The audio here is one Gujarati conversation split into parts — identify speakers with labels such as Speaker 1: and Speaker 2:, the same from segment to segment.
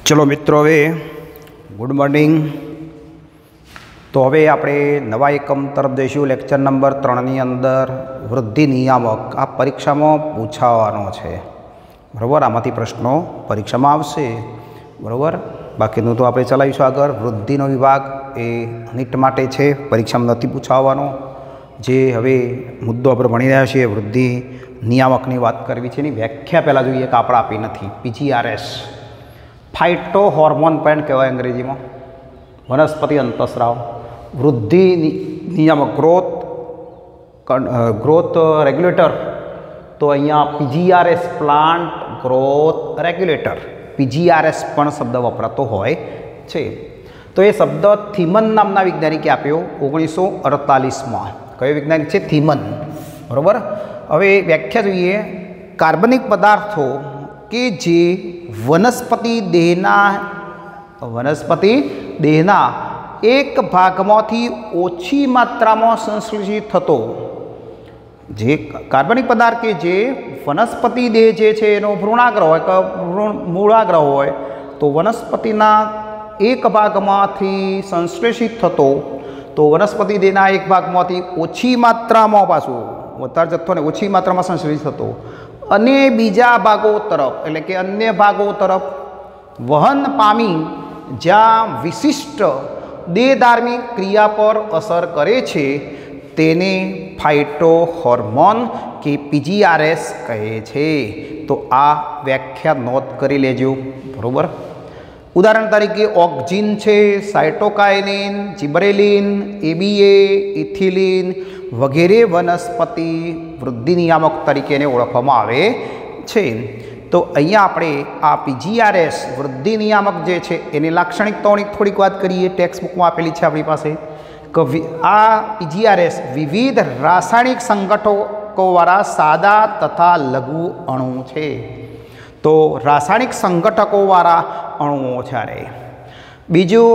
Speaker 1: चलो मित्रों हवे गुड मॉर्निंग। तो हवे आपणे नवा एकम तरफ जईशुं। लेक्चर नंबर 3 नी अंदर वृद्धि नियामक आ परीक्षा में पूछावानो छे। बराबर, आमांथी प्रश्नों परीक्षा में आवशे। बराबर, बाकीनुं तो आपणे चलावीशुं आगळ। वृद्धिनो विभाग ए नीट माटे छे, परीक्षा में नथी पूछावानो। जे हवे मुद्दो आपणे भणी रह्या छीए वृद्धि नियामकनी वात करवी छे। एनी व्याख्या पहेला जोईए के आपणे आपी नथी। PGRS फाइटो होर्मोन प्लांट कहवाय अंग्रेजी में, वनस्पति अंतस्राव। वृद्धि नियामक ग्रोथ रेग्युलेटर, तो अहींया PGRS plant growth regulator, PGRS पण शब्द वपरातो होय छे। तो ये शब्द थीमन नामना विज्ञानिके आप्यो 1948 में। कयो वैज्ञानिक छे? थीमन। बराबर, हवे व्याख्या जोईए। कार्बनिक पदार्थों के जे वनस्पति देहना एक भागमांथी ओછી मात्रामां संश्लेषित थतो जे कार्बनिक पदार्थ के जे वनस्पति देह जे छे एनो भ्रूणाग्र होय के मूळाग्र होय, तो वनस्पतिना एक भागमांथी संश्लेषित थतो, तो वनस्पति देहना एक भागमांथी ओછી मात्रामां पाछो વધારે જથ્થો ને ઓછી માત્રામાં સંશ્લેષિત થતો અને બીજા ભાગો તરફ એટલે કે અન્ય ભાગો તરફ વહન પામી જ્યાં વિશિષ્ટ દેહધાર્મિક ક્રિયા પર અસર કરે છે તેને ફાઇટો હોર્મોન કે PGRS કહે છે। તો આ વ્યાખ્યા નોંધ કરી લેજો। બરાબર, ઉદાહરણ તરીકે ઓક્સિન છે, સાયટોકાઇનિન, જીબ્રેલિન, ABA, ઇથિલિન वगैरह वनस्पति वृद्धि नियामक तरीके ने ओळखवामां आवे छे। तो अहींया आपणे आ PGRS वृद्धि नियामक जे छे एनी लाक्षणिकताओनी थोड़ीक वात करीए। टेक्स्ट बुकमां आपेली छे आपणी पासे के आ PGRS विविध रासायणिक संघटकोवाळा सादा तथा लघु अणु छे। तो रासायणिक संघटकोवाळा अणुओ छे। बीजू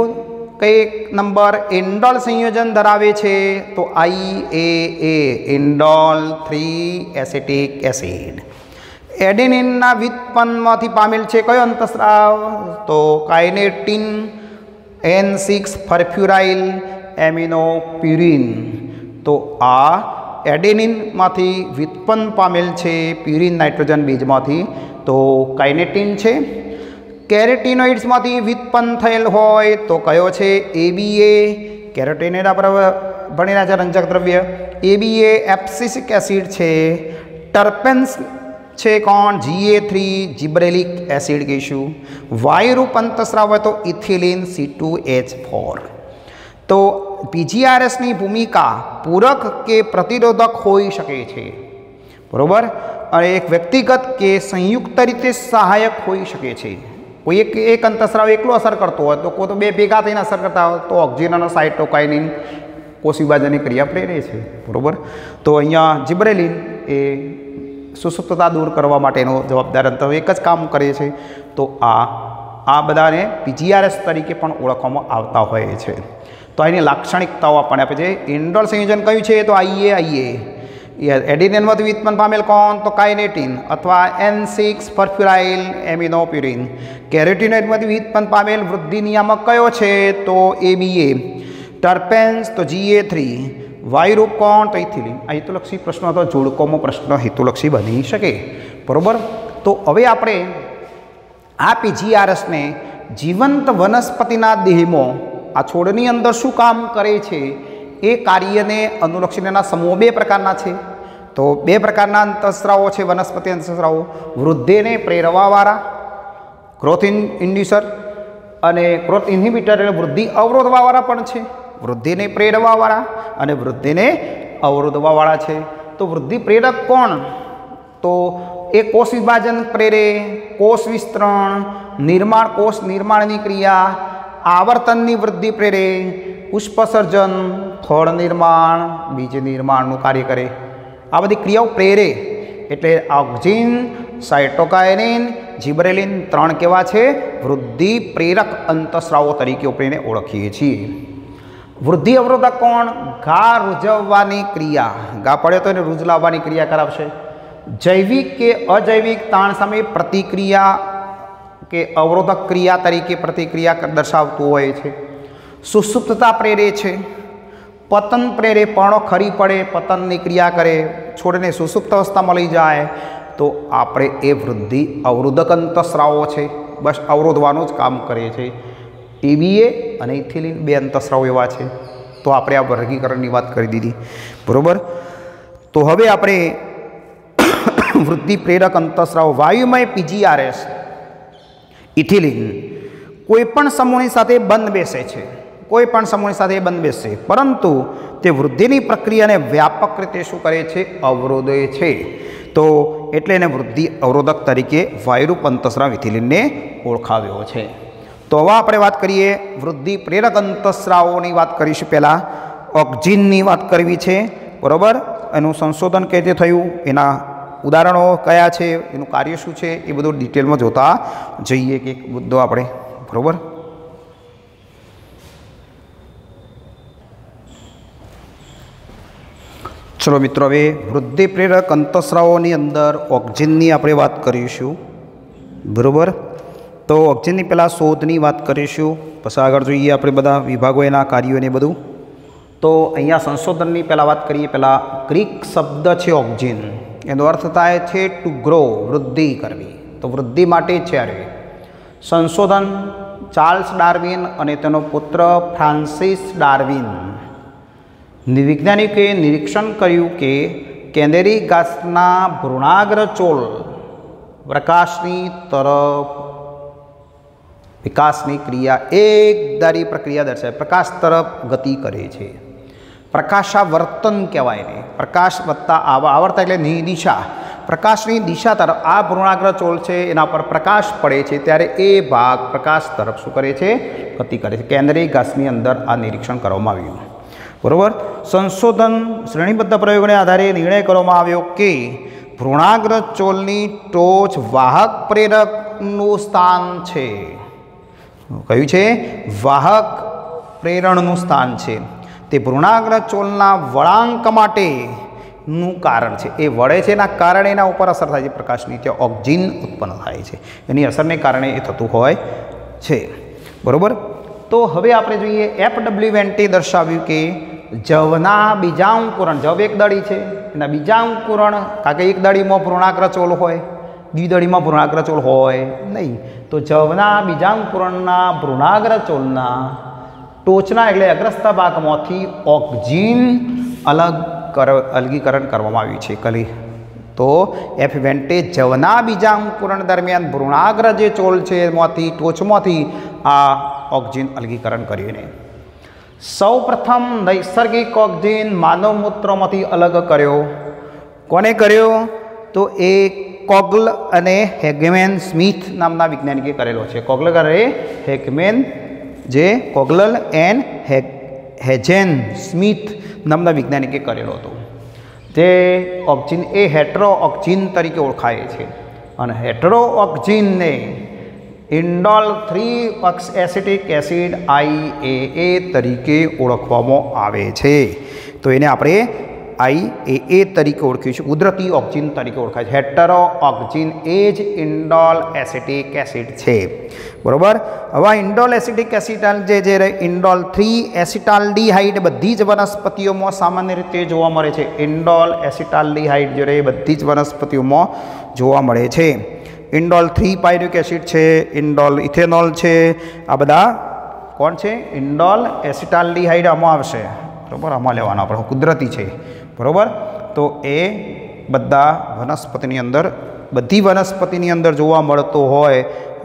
Speaker 1: कई नंबर एंडोल संयोजन धरावे छे, तो IAA एंडोल 3 एसिटिक एसिड। एडेनिन ना व्युत्पन्नमांथी पामेल छे कयो अंतस्राव? तो काइनेटिन N6 फॉर्फ्यूराइल एमिनोप्यूरिन। तो आ एडेनिन मांथी व्युत्पन्न पामेल छे प्यूरिन नाइट्रोजन बीजमांथी, तो काइनेटिन छे। केरेटिनोइड्स मांथी व्युत्पन्न थयेल होय तो कयो छे? ABA। केरोटिनोइड आपणे भणेला छे रंजक द्रव्य। ABA एब्सिसिक एसिड छे। टर्पेन्स छे कोण? GA3 gibberellic acid कहीशुं। वायुरूप अंतस्राव होय तो इथिलिन C2H4। तो PGRS नी भूमिका पूरक के प्रतिरोधक होई शके छे। बरोबर, अने एक व्यक्तिगत के संयुक्त रीते सहायक होई शके छे। कोई एक अंतस्राव एकलो असर करतो हो तो कोई तो बे भेगा थईने असर करता हो तो ऑक्सिजन और साइटोकाइनिन कोष विभाजननी क्रिया प्रेरे छे। बरोबर, तो अहींया जिब्रेलिन ए सुसुप्तता दूर करवा माटेनो जवाबदार अंतर एक ज काम करे छे। तो आ बधाने PGRS तरीके पण ओळखवामां आवता होय छे। तो आनी लाक्षणिकताओ आपणे आपे छे। एंडोल संयोजन कयुं छे? तो IA। एडिनिन में व्युत्पन्न पामेल कौन? तो काइनेटिन अथवा N6 फॉर्फ्यूराइल एमिनोप्यूरिन। केरोटिनोइड में व्युत्पन्न पामेल वृद्धि नियामक कयो छे? तो ABA। टर्पेन्स तो GA3। वायुरूप कौन? तो इथिलिन। आ हेतुलक्षी प्रश्न तो जोड़कोमां प्रश्न हेतुलक्षी बनी शके। बरोबर, तो हवे आपणे आ PGRS ने जीवंत वनस्पतिना देहमां आ छोड़नी अंदर शुं काम करे छे ए कार्य ने अनुलक्षीने समूह बे प्रकारना छे। तो बे प्रकारना अंतस्रावो छे वनस्पति अंतस्रावो। वृद्धि ने प्रेरवावाळा ग्रोथ इंड्यूसर अने ग्रोथ इनहिबिटर एटले वृद्धि अवरोधवावाळा पण छे। वृद्धि ने प्रेरवावाळा अने वृद्धि ने अवरोधवावाळा छे। तो वृद्धि प्रेरक कोण? तो ए कोष विभाजन प्रेरे, कोष विस्तरण, निर्माण कोष निर्माणनी क्रिया, आवर्तननी वृद्धि प्रेरे, पुष्पसर्जन, फळ निर्माण, बीज निर्माणનું कार्य करे। आ बधी क्रियाओ प्रेरे एटले ऑक्सिन, साइटोकाइनिन, जिब्रेलिन 3 केवा छे? वृद्धि प्रेरक अंतस्रावो तरीके આપણે ઓળખીએ છીએ। वृद्धि अवरोधक कोण? घा રૂઝવવાની क्रिया। घा પડે તો એને રૂઝલાવવાની क्रिया કરાવશે। जैविक के अजैविक ताण सामे प्रतिक्रिया કે અવરોધક ક્રિયા તરીકે પ્રતિક્રિયા દર્શાવતું હોય છે, સુષુપ્તતા પ્રેરે છે, પતન પ્રેરે, પર્ણો ખરી પડે, પતનની ક્રિયા કરે, છોડને સુષુપ્ત અવસ્થામાં લઈ જાય, તો આપણે એ વૃદ્ધિ અવરોધક અંતઃસ્રાવો છે, બસ અવરોધવાનું જ કામ કરે છે. ટીબીએ અને ઇથિલિન બે અંતઃસ્રાવો એવા છે. તો આપણે આ વર્ગીકરણની વાત કરી દીધી, બરાબર. તો હવે આપણે વૃદ્ધિ પ્રેરક અંતઃસ્રાવ વાયુમય પીજીઆરએસ ઇથિલિન કોઈ પણ સમૂહની સાથે બંધ બેસે છે, કોઈ પણ સમૂહની સાથે બંધ બેસે, પરંતુ તે વૃદ્ધિની પ્રક્રિયાને વ્યાપક રીતે શું કરે છે? અવરોધે છે. તો એટલે એને વૃદ્ધિ અવરોધક તરીકે વાયુરૂપ અંતઃસ્રાવ ઇથિલિનને ઓળખાવ્યો છે. તો હવે આપણે વાત કરીએ વૃદ્ધિ પ્રેરક અંતઃસ્રાવોની વાત કરીશું. પહેલાં ઓક્ઝિનની વાત કરવી છે, બરાબર. એનું સંશોધન કઈ રીતે થયું, એના ઉદાહરણો કયા છે, એનું કાર્ય શું છે, એ બધું ડિટેલમાં જોતા જઈએ કે મુદ્દો આપણે, બરાબર. ચલો મિત્રો, હવે વૃદ્ધિ પ્રેરક અંતઃસ્રાવોની અંદર ઓક્ઝિનની આપણે વાત કરીશું, બરાબર. તો ઓક્ઝિનની પહેલાં શોધની વાત કરીશું, પછી આગળ જોઈએ આપણે બધા વિભાગો એના કાર્યોને બધું. તો અહીંયા સંશોધનની પહેલાં વાત કરીએ. પહેલાં ગ્રીક શબ્દ છે ઓક્ઝિન, એનો અર્થ થાય છે ટુ ગ્રો, વૃદ્ધિ કરવી. તો વૃદ્ધિ માટે છે. સંશોધન ચાર્લ્સ ડાર્વિન અને તેનો પુત્ર ફ્રાન્સિસ ડાર્વિન વૈજ્ઞાનિકોએ નિરીક્ષણ કર્યું કે કેનેરી ઘાસના ભ્રૂણાગ્ર ચોલ પ્રકાશની તરફ વિકાસની ક્રિયા એકધારી પ્રક્રિયા દર્શાવે, પ્રકાશ તરફ ગતિ કરે છે. પ્રકાશાવર્તન કહેવાય ને, પ્રકાશ વત્તા આવર્તા એટલે દિશા, પ્રકાશની દિશા તરફ આ ભ્રૂણાગ્ર ચોલ છે એના પર પ્રકાશ પડે છે ત્યારે એ ભાગ પ્રકાશ તરફ શું કરે છે? ગતિ કરે છે. કેન્દ્રીય ઘાસની અંદર આ નિરીક્ષણ કરવામાં આવ્યું, બરાબર. સંશોધન શ્રેણીબદ્ધ પ્રયોગોને આધારે નિર્ણય કરવામાં આવ્યો કે ભ્રૂણાગ્ર ચોલની ટોચ વાહક પ્રેરકનું સ્થાન છે. કયું છે? વાહક પ્રેરણનું સ્થાન છે. તે ભ્રૂણાગ્ર ચોલના વળાંક માટેનું કારણ છે. એ વળે છે એના કારણે એના ઉપર અસર થાય છે પ્રકાશની, ત્યાં ઓક્ઝિન ઉત્પન્ન થાય છે, એની અસરને કારણે એ થતું હોય છે, બરાબર. તો હવે આપણે જોઈએ FW વેન્ટે દર્શાવ્યું કે જવના બીજાંકુરણ, જવ એક દળી છે, એના બીજાંકુરણ, કારણ કે એક દળીમાં ભ્રૂણાગ્ર ચોલ હોય, દ્વિદળીમાં ભ્રૂણાગ્ર ચોલ હોય નહીં. તો જવના બીજાંકુરણના ભ્રૂણાગ્ર ચોલના ટોચના એટલે અગ્રસ્ત ભાગમાંથી ઓક્ઝિન અલગીકરણ કરવામાં આવ્યું છે. કલી તો F વેન્ટે જવના બીજાંકુરણ દરમિયાન ભ્રૂણાગ્ર જે ચોલ છે એમાંથી ટોચમાંથી આ ઓક્ઝિન અલગીકરણ કર્યું. ને સૌ પ્રથમ નૈસર્ગિક ઓક્ઝિન માનવ મૂત્રમાંથી અલગ કર્યો. કોને કર્યો? તો એ કોગલ અને હેગમેન સ્મિથ નામના વૈજ્ઞાનિકે કરેલો છે. કોગલર અને હેગમેન, જે કોગલર એન્ડ હેજેન સ્મિથ નામના વૈજ્ઞાનિકે કરેલો હતો. તે ઓક્ઝિન એ હેટરો ઓક્ઝિન તરીકે ઓળખાય છે. અને હેટરો ઓક્ઝિનને ઇન્ડોલ 3 એસિટિક એસિડ IAA તરીકે ઓળખવામાં આવે છે. તો એને આપણે IAA તરીકે ઓળખ્યું છે, કુદરતી ઓક્ઝિન તરીકે ઓળખાય છે. હેટરો ઓક્ઝિન એ જ ઇન્ડોલ એસિટિક એસિડ છે, બરાબર. હવે ઇન્ડોલ એસિટિક એસિડ જે ઇન્ડોલ 3 એસિટાલ્ડીહાઇડ બધી જ વનસ્પતિઓમાં સામાન્ય રીતે જોવા મળે છે. ઇન્ડોલ એસિટાલ્ડીહાઇડ જે બધી જ વનસ્પતિઓમાં જોવા મળે છે. ઇન્ડોલ 3 પાયરિક એસિડ છે, ઇન્ડોલ ઇથેનોલ છે, આ બધા કોણ છે? ઇન્ડોલ એસિટાલ્ડીહાઇડ આમાં આવશે, બરાબર. આમાં લેવાનો આપણે કુદરતી છે, બરાબર. તો એ બધા વનસ્પતિની અંદર, બધી વનસ્પતિની અંદર જોવા મળતો હોય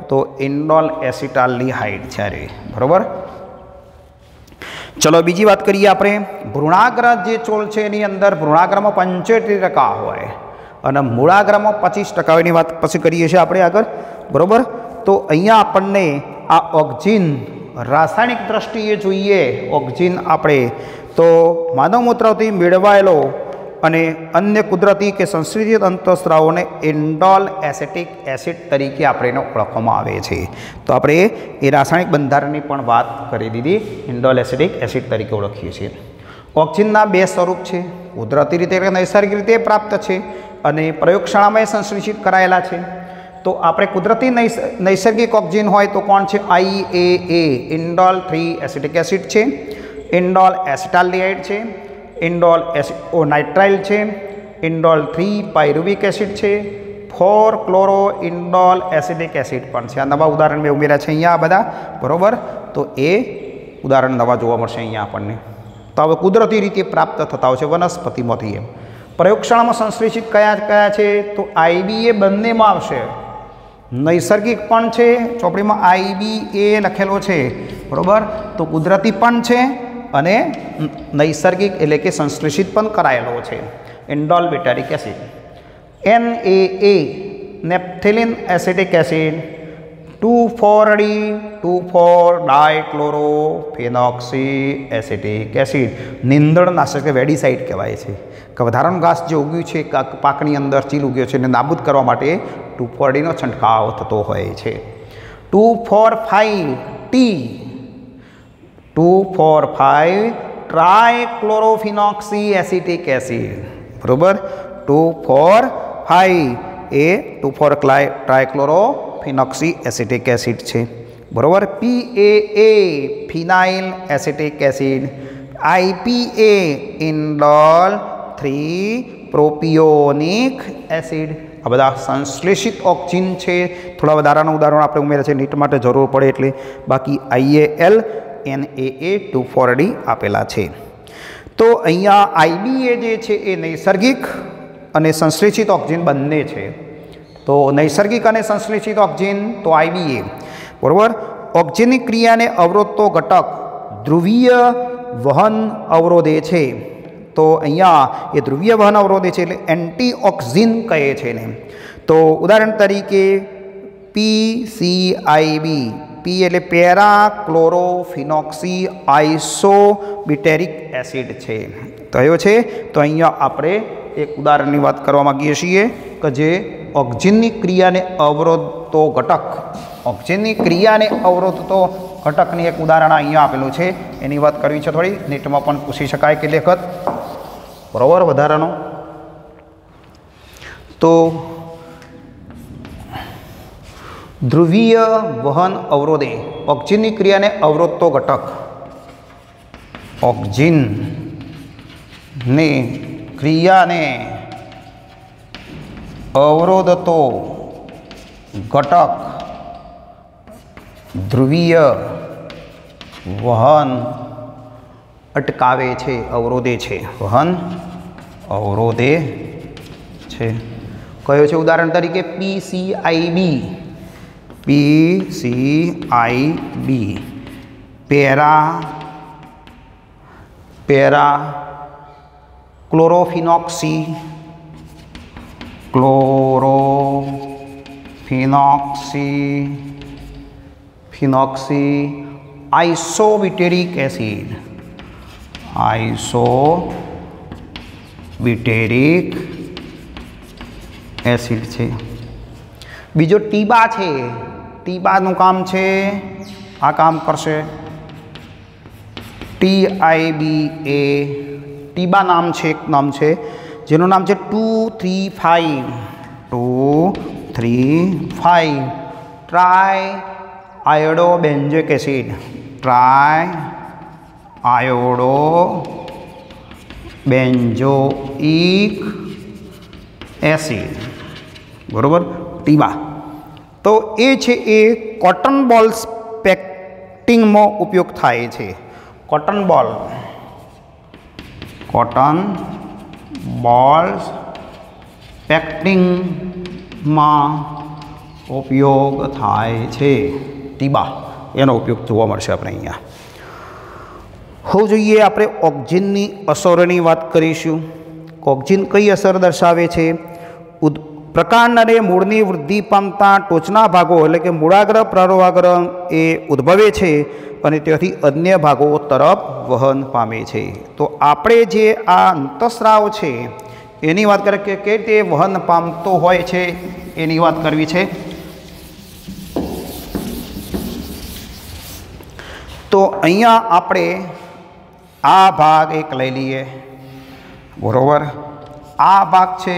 Speaker 1: તો ઇન્ડોલ એસિટાલ્ડીહાઇડ છે, બરાબર. ચલો બીજી વાત કરીએ આપણે. ભ્રૂણાગ્ર જે ચોલ છે એની અંદર ભ્રૂણાગ્રમાં 75% હોય અને મૂળાગ્રમાં 25% એની વાત પછી કરીએ છીએ આપણે આગળ, બરાબર. તો અહીંયા આપણને આ ઓક્ઝિન રાસાયણિક દ્રષ્ટિએ જોઈએ, ઓક્ઝિન આપણે તો માનવ મૂત્રથી મેળવાયેલો અને અન્ય કુદરતી કે સંશ્લેષિત અંતઃસ્રાવોને ઇન્ડોલ એસિટિક એસિડ તરીકે આપણે એને ઓળખવામાં આવે છે. તો આપણે એ રાસાયણિક બંધારણની પણ વાત કરી દીધી, ઇન્ડોલ એસિટિક એસિડ તરીકે ઓળખીએ છીએ. ઓક્ઝિનના બે સ્વરૂપ છે, કુદરતી રીતે એટલે નૈસર્ગિક રીતે પ્રાપ્ત છે અને પ્રયોગશાળામાં સંશ્લેષિત કરાયેલા છે. तो આપણે કુદરતી નૈસર્ગિક ઓક્સિજન હોય તો કોણ છે? IAA ઇન્ડોલ 3 એસિટિક એસિડ છે, ઇન્ડોલ એસિટાલ્ડિહાઇડ છે, ઇન્ડોલ એસિટોનાઇટ્રાઇલ છે, ઇન્ડોલ 3 પાયરુવિક એસિડ છે, 4 ક્લોરો ઇન્ડોલ એસિડિક એસિડ પણ છે. આ નવા ઉદાહરણ મેં ઉમેર્યા છે અહીંયા આ બધા, બરાબર. તો એ ઉદાહરણ નવા જોવા મળશે અહીંયા આપણને. તો હવે કુદરતી રીતે પ્રાપ્ત થતા હોય છે વનસ્પતિમાંથી. એમ પ્રયોગશાળામાં સંશ્લેષિત કયા કયા છે? તો IBA બંનેમાં આવશે. નૈસર્ગિક પણ છે, ચોપડીમાં IBA લખેલો છે, બરાબર. તો કુદરતી પણ છે અને નૈસર્ગિક એટલે કે સંશ્લેષિત પણ કરાયેલો છે. Indole butyric acid, NaA naphthalene acetic acid, 2,4-D 2,4-ડાયક્લોરોફેનોક્સી એસિટિક એસિડ. નીંદણનાશક વેડીસાઇડ કહેવાય છે કે વધારાનું ઘાસ જે ઉગ્યું છે પાકની અંદર ચીલ ઉગ્યો છે એને નાબૂદ કરવા માટે 2,4-Dનો છંટકાવ થતો હોય છે. 2,4,5-T 2,4,5-ટ્રાયક્લોરોફિનોક્સી એસિટિક એસિડ, બરાબર. 2,4,5 એ 2,4-ટ્રાયક્લોરોફિનોક્સી એસિટિક એસિડ છે, બરાબર. PAA phenyl acetic acid, IPA indole 3 propionic acid. આ બધા સંશ્લેષિત ઓક્સિજન છે. થોડા વધારાના ઉદાહરણો આપણે ઉમેર્યા છે નીટ માટે જરૂર પડે એટલે. બાકી IAL NaA 2,4-D આપેલા છે. તો અહીંયા IBA જે છે એ નૈસર્ગિક અને સંશ્લેષિત ઓક્સિજન બંને છે. તો નૈસર્ગિક અને સંશ્લેષિત ઓક્સિજન તો IBA, બરાબર. ઓક્સિજનની ક્રિયાને અવરોધતો ઘટક ધ્રુવીય વહન અવરોધે છે. તો અહીંયા એ ધ્રુવીય વહન અવરોધે છે એટલે એન્ટીઓક્સિજન કહે છે એને. તો ઉદાહરણ તરીકે PCIB, P એટલે પેરાક્લોરોફિનોક્સી આઇસોબ્યુટેરિક એસિડ છે. કયો છે? તો અહીંયા આપણે એક ઉદાહરણની વાત કરવા માગીએ છીએ કે જે ઓક્સિજનની ક્રિયાને અવરોધતો ઘટક, ઓક્સિજનની ક્રિયાને અવરોધતો ઘટકની એક ઉદાહરણ અહીંયા આપેલું છે. એની વાત કરવી છે થોડી. નીટમાં પણ પૂછી શકાય કે લેખત, બરાબર, વધારાનો. તો ધ્રુવીય વહન અવરોધે ઓક્સિજનની ક્રિયાને અવરોધતો ઘટક, ઓક્સિજનની ક્રિયાને અવરોધતો ઘટક ધ્રુવીય વહન અટકાવે છે, અવરોધે છે. વહન અવરોધે છે. કયો છે? ઉદાહરણ તરીકે PCIB, PCIB પેરાક્લોરોફિનોક્સી આઇસોબ્યુટેરિક એસિડ, આઇસોબ્યુટેરિક એસિડ છે. બીજો ટીબા છે. ટીબાનું કામ છે, આ કામ કરશે. TIBA ટીબા નામ છે, એક નામ છે જેનું નામ છે 2,3,5 ટ્રાયઆયોડોબેન્ઝોઇક એસિડ, ટ્રાયઆયોડોબેન્ઝોઇક એસિડ, બરાબર. ટીબા તો એ છે એ કોટન બોલ્સ પેક્ટિંગમાં ઉપયોગ થાય છે. કોટન બોલ્સ પેક્ટિંગમાં ઉપયોગ થાય છે. ટીબા એનો ઉપયોગ જોવા મળશે આપણે અહીંયા. હવે જોઈએ આપણે ઓક્સિજનની અસરોની વાત કરીશું. ઓક્સિજન કઈ અસર દર્શાવે છે? પ્રકાંડ અને મૂળની વૃદ્ધિ પામતા ટોચના ભાગો એટલે કે મૂળાગ્ર પ્રવાહાગ્ર એ ઉદ્ભવે છે અને ત્યાંથી અન્ય ભાગો તરફ વહન પામે છે. તો આપણે જે આ અંતઃસ્રાવ છે એની વાત કરીએ કે કેવી રીતે વહન પામતો હોય છે એની વાત કરવી છે. તો અહીંયા આપણે આ ભાગ એક લઈ લઈએ, બરાબર. આ ભાગ છે,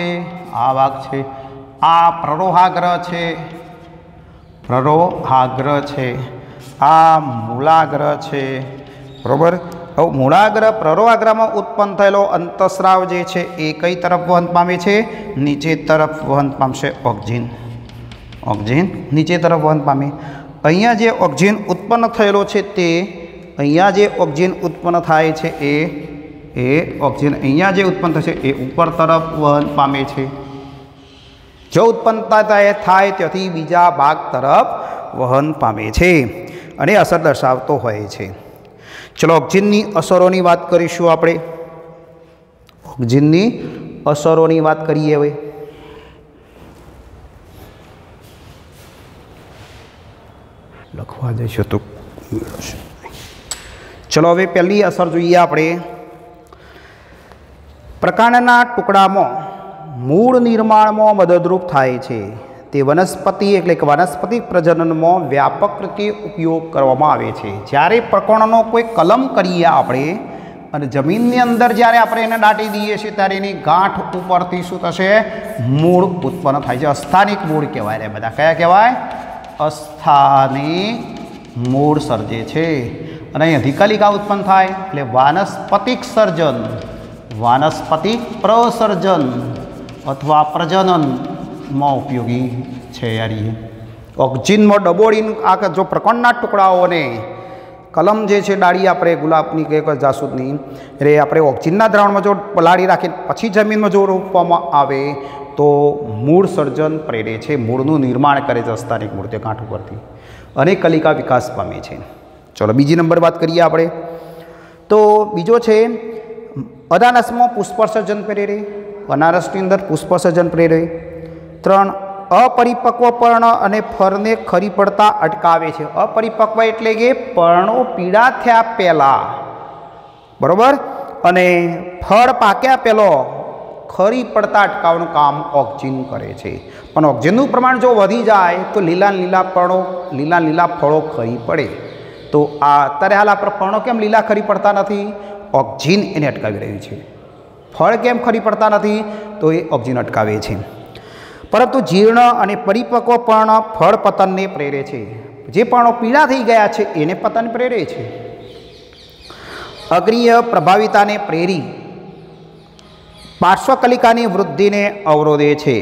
Speaker 1: આ ભાગ છે. आ प्ररोहाग्र छे, प्ररोहाग्र छे, आ मूलाग्र छे, बराबर। मूलाग्र प्ररोहाग्र में उत्पन्न थयेलो अंतस्राव जे छे ए कई तरफ वहन पामे छे? नीचे तरफ वहन पामशे ऑक्सिजन, ऑक्सिजन नीचे तरफ वहन पामे। अहींया जे ऑक्सिजन उत्पन्न थयेलो छे ते अहींया जे ऑक्सिजन उत्पन्न थाय छे ए ऑक्सिजन अहींया जे उत्पन्न थशे ए ऊपर तरफ वहन पामे छे। जो उत्पन्न थाय त्याथी बीजा भाग तरफ वहन पामे छे अने असर दर्शावतो होय छे। चलो ऑक्सिजननी असरोनी वात करीशुं आपणे। ऑक्सिजननी असरोनी वात करीए हवे। लखवा जईशो तो चलो हवे पहली असर जोईए आपणे। प्रकांडना टुकड़ामां मूळ निर्माणमां मददरूप थाय छे। ते वनस्पति एटले के वानस्पतिक प्रजनन में व्यापक रीते उपयोग करवामां आवे छे। ज्यारे प्रकरणनो कोई कलम करीए आपणे अने जमीननी अंदर ज्यारे आपणे एने दाटी दीए छीए त्यारे एनी गांठ उपरथी शुं थशे? मूळ उत्पन्न थाय छे। अस्थानिक मूळ कहेवाय रे बधा। कया कहेवाय? अस्थानिक मूळ सर्जे छे। अने अहीं अधिकलिका उत्पन्न थाय एटले वानस्पतिक सर्जन, वानस्पतिक प्रसर्जन अथवा प्रजनन में उपयोगी है। यार ये ऑक्सिजन में डबोड़ी आ जो प्रकरणना टुकड़ाओं ने कलम जे छे डाड़ी आपणे गुलाबनी के जासूदनी रे आपणे ऑक्सिजनना द्रावण में जो पलाड़ी राखी पछी जमीन में जो रोपवामां आवे तो मूळ सर्जन प्रेरे छे, मूळनुं निर्माण करे छे अस्थानिक मूळ ते गांठ उपरथी अने कलिका विकास पामे छे। चलो बीजी नंबर बात करिए आपणे तो बीजो छे अनारस में पुष्पसर्जन प्रेरे। अनारसनी अंदर पुष्पसर्जन प्रेरे। 3 अपरिपक्व पर्ण अने फळने खरी पड़ता अटकावे छे। अपरिपक्व एटले के पर्णो पीड़ा थया पहेला, बराबर, अने फळ पाक्या पहेलो खरी पड़ता अटकाववानुं काम ऑक्सिजन करे छे। पण ऑक्सिजननुं प्रमाण जो वधी जाय तो लीला लीला पर्णो, लीला लीला फळो खरी पड़े। तो आ अत्यारे हाल आपणे पर्णो केम लीला खरी पड़ता नथी? ऑक्सिजन एने अटकावी रह्युं छे। फळ केम खरी पड़ता नथी? तो ए ऑक्सिजन अटकावे छे। परंतु जीर्ण अने परिपक्व पर्ण फळ पतनने प्रेरे छे। जे पर्णो पीड़ा थई गया छे एने पतन प्रेरे छे। अग्रीय प्रभाविताने प्रेरी पार्श्वकलिकानी वृद्धिने अवरोधे छे।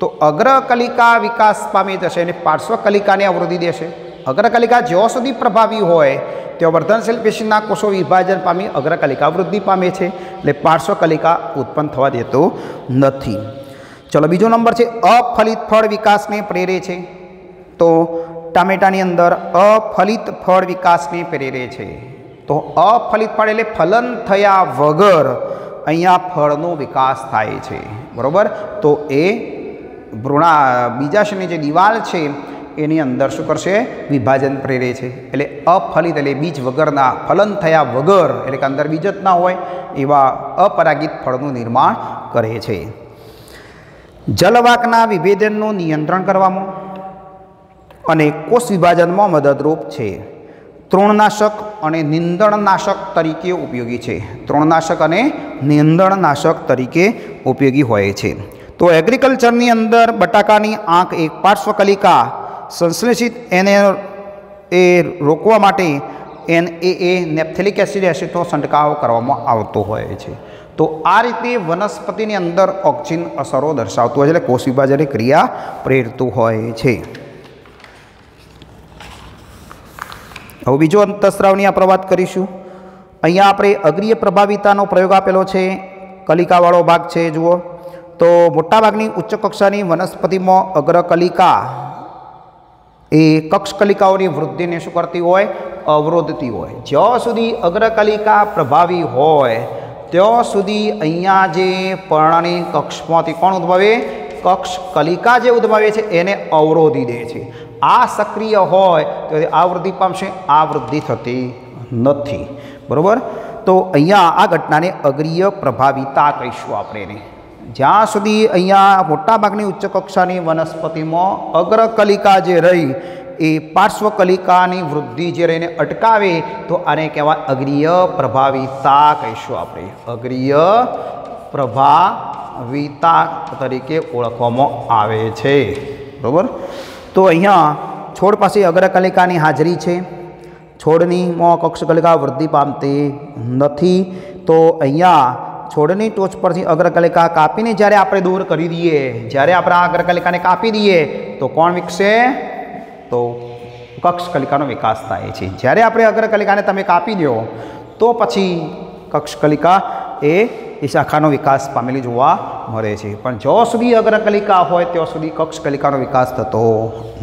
Speaker 1: तो अग्रकलिका विकास पामी जशे अने पार्श्वकलिकाने अवरोधी देशे। अग्रकलिका ज्यां सुधी प्रभावी होय त्यां वर्धनशील पेशीना कोषो विभाजन पामी अग्रकलिका वृद्धि पामे छे એટલે पार्श्वकलिका उत्पन्न थवा देतो नथी। चलो बीजो नंबर है अफलित फल विकास ने प्रेरे छे। तो टामेटानी अंदर अफलित फल विकास ने प्रेरे छे। तो अफलित फल एटले फलन थया वगर अहींया फळनो विकास थाय छे, बरोबर। तो ए भ्रूणा बीजाशयनी जे दीवाल छे एनी अंदर शुं करशे? विभाजन प्रेरे छे। एटले अफलित एटले बीज वगरना, फलन थया वगर एटले के अंदर बीज ज ना होय एवा अपरागित फळनुं निर्माण करे छे। जलवाकना विभेदनનું નિયંત્રણ કરવામાં અને કોષ વિભાજનમાં મદદરૂપ છે। તૃણનાશક અને નિંદણનાશક તરીકે ઉપયોગી છે। તૃણનાશક અને નિંદણનાશક તરીકે ઉપયોગી હોય છે। તો એગ્રીકલ્ચરની અંદર બટાકાની આંખ એક પાર્શ્વકલિકા સંશ્લેષિત એને એ રોકવા માટે NAA નેપ્થેલિક એસિડ એસિડનો છંટકાવ કરવામાં આવતો હોય છે। तो आ रीते वनस्पति अंदर ऑक्सिजन असरो दर्शावतुं होय छे, कोष विभाजन क्रिया प्रेरतुं होय छे। हवे बीजो अंतस्रावनी आपणे वात करीशुं। अहींया आपणे अग्रीय प्रभावितानो प्रयोग आपेलो छे। कलिकावाळो भाग छे जुओ तो मोटा भागनी उच्च कक्षानी वनस्पतिमां अग्रकलिका ए कक्षकलिकाओनी वृद्धिने शुं करती होय? अवरोधती होय। ज्यां सुधी अग्रकलिका प्रभावी होय ત્યાં સુધી અહીંયા જે પર્ણની કક્ષમાંથી કોણ ઉદ્ભવે? કક્ષકલિકા જે ઉદ્ભવે છે એને અવરોધી દે છે। આ સક્રિય હોય તો આ વૃદ્ધિ પામશે, આ વૃદ્ધિ થતી નથી, બરાબર। તો અહીંયા આ ઘટનાને અગ્રીય પ્રભાવિતા કહીશું આપણે એને। જ્યાં સુધી અહીંયા મોટાભાગની ઉચ્ચ કક્ષાની વનસ્પતિમાં અગ્રકલિકા જે રહી એ પાર્શ્વકલિકાની વૃદ્ધિ જે રહીને અટકાવે તો આને કહેવાય અગ્રીય પ્રભાવિતા કહીશું આપણે। અગ્રીય પ્રભાવિતા તરીકે ઓળખવામાં આવે છે। બરાબર। તો અહીંયા છોડ પાસે અગ્રકલિકાની હાજરી છે। છોડની કક્ષકલિકા વૃદ્ધિ પામતી નથી। તો અહીંયા છોડની ટોચ પરથી અગ્રકલિકા કાપીને જ્યારે આપણે દૂર કરી દઈએ, જ્યારે આપણે આ અગ્રકલિકાને કાપી દઈએ તો કોણ વિકસે? તો કક્ષકલિકાનો વિકાસ થાય છે। જ્યારે આપણે અગ્રકલિકાને તમે કાપી દો તો પછી કક્ષકલિકા એ શાખાનો વિકાસ પામેલી જોવા મળે છે। પણ જ્યાં સુધી અગ્રકલિકા હોય ત્યાં સુધી કક્ષકલિકાનો વિકાસ થતો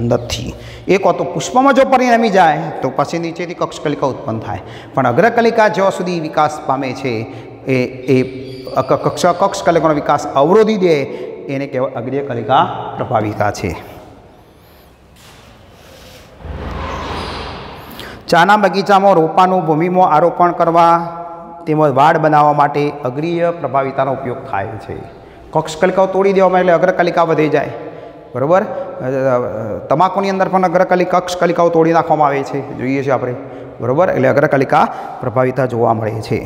Speaker 1: નથી। એક તો પુષ્પમાં જો પરિણમી જાય તો પછી નીચેથી કક્ષકલિકા ઉત્પન્ન થાય, પણ અગ્રકલિકા જ્યાં સુધી વિકાસ પામે છે એ કક્ષકલિકાનો વિકાસ અવરોધી દે એને કહેવાય અગ્રકલિકા પ્રભાવિતા છે। ચાના બગીચામાં રોપાનું ભૂમિમાં આરોપણ કરવા તેમજ વાડ બનાવવા માટે અગ્રીય પ્રભાવિતાનો ઉપયોગ થાય છે। કક્ષકલિકાઓ તોડી દેવામાં એટલે અગ્રકલિકા વધી જાય। બરાબર। તમાકુની અંદર પણ કક્ષકલિકાઓ તોડી નાખવામાં આવે છે, જોઈએ છીએ આપણે। બરાબર। એટલે અગ્રકલિકા પ્રભાવિતા જોવા મળે છે।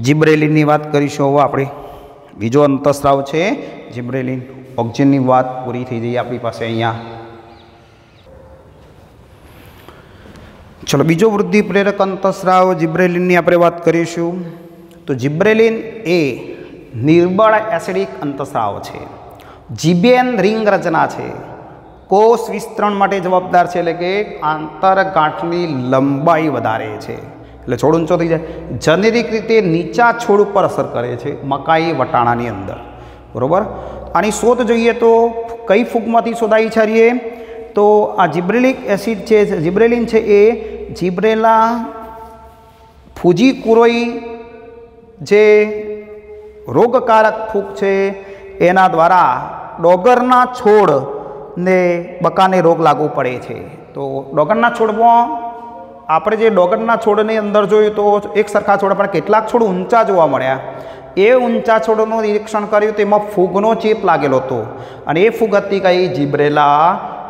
Speaker 1: જિબ્રેલિનની વાત કરીશું હવે આપણે। બીજો અંતઃસ્રાવ છે જિબ્રેલિન। ઓક્સિજનની વાત પૂરી થઈ જઈ આપણી પાસે અહીંયા। ચલો બીજો વૃદ્ધિ પ્રેરક અંતઃસ્રાવ જિબ્રેલિનની આપણે વાત કરીશું। તો જિબ્રેલિન એ નિર્બળ એસિડિક અંતઃસ્રાવ છે। જીબેન રિંગ રચના છે। કોષ વિસ્તરણ માટે જવાબદાર છે, એટલે કે આંતરગાંઠની લંબાઈ વધારે છે, એટલે છોડ ઊંચો થઈ જાય। જેનેરિક રીતે નીચા છોડ ઉપર અસર કરે છે, મકાઈ વટાણાની અંદર। બરાબર। આની શોધ જોઈએ તો કઈ ફૂગમાંથી શોધાઈ છે? તો આ જિબ્રેલિક એસિડ છે, જિબ્રેલિન છે એ જિબ્રેલા ફુજીકુરોઈ જે રોગકારક ફૂગ છે એના દ્વારા ડોગરના છોડને બકાને રોગ લાગુ પડે છે। તો ડોગરના છોડમાં આપણે જે ડોગરના છોડની અંદર જોયું તો એક સરખા છોડ પણ કેટલાક છોડ ઊંચા જોવા મળ્યા। એ ઊંચા છોડનું નિરીક્ષણ કર્યું, તેમાં ફૂગનો ચેપ લાગેલો હતો અને એ ફૂગ હતી કઈ? જિબ્રેલા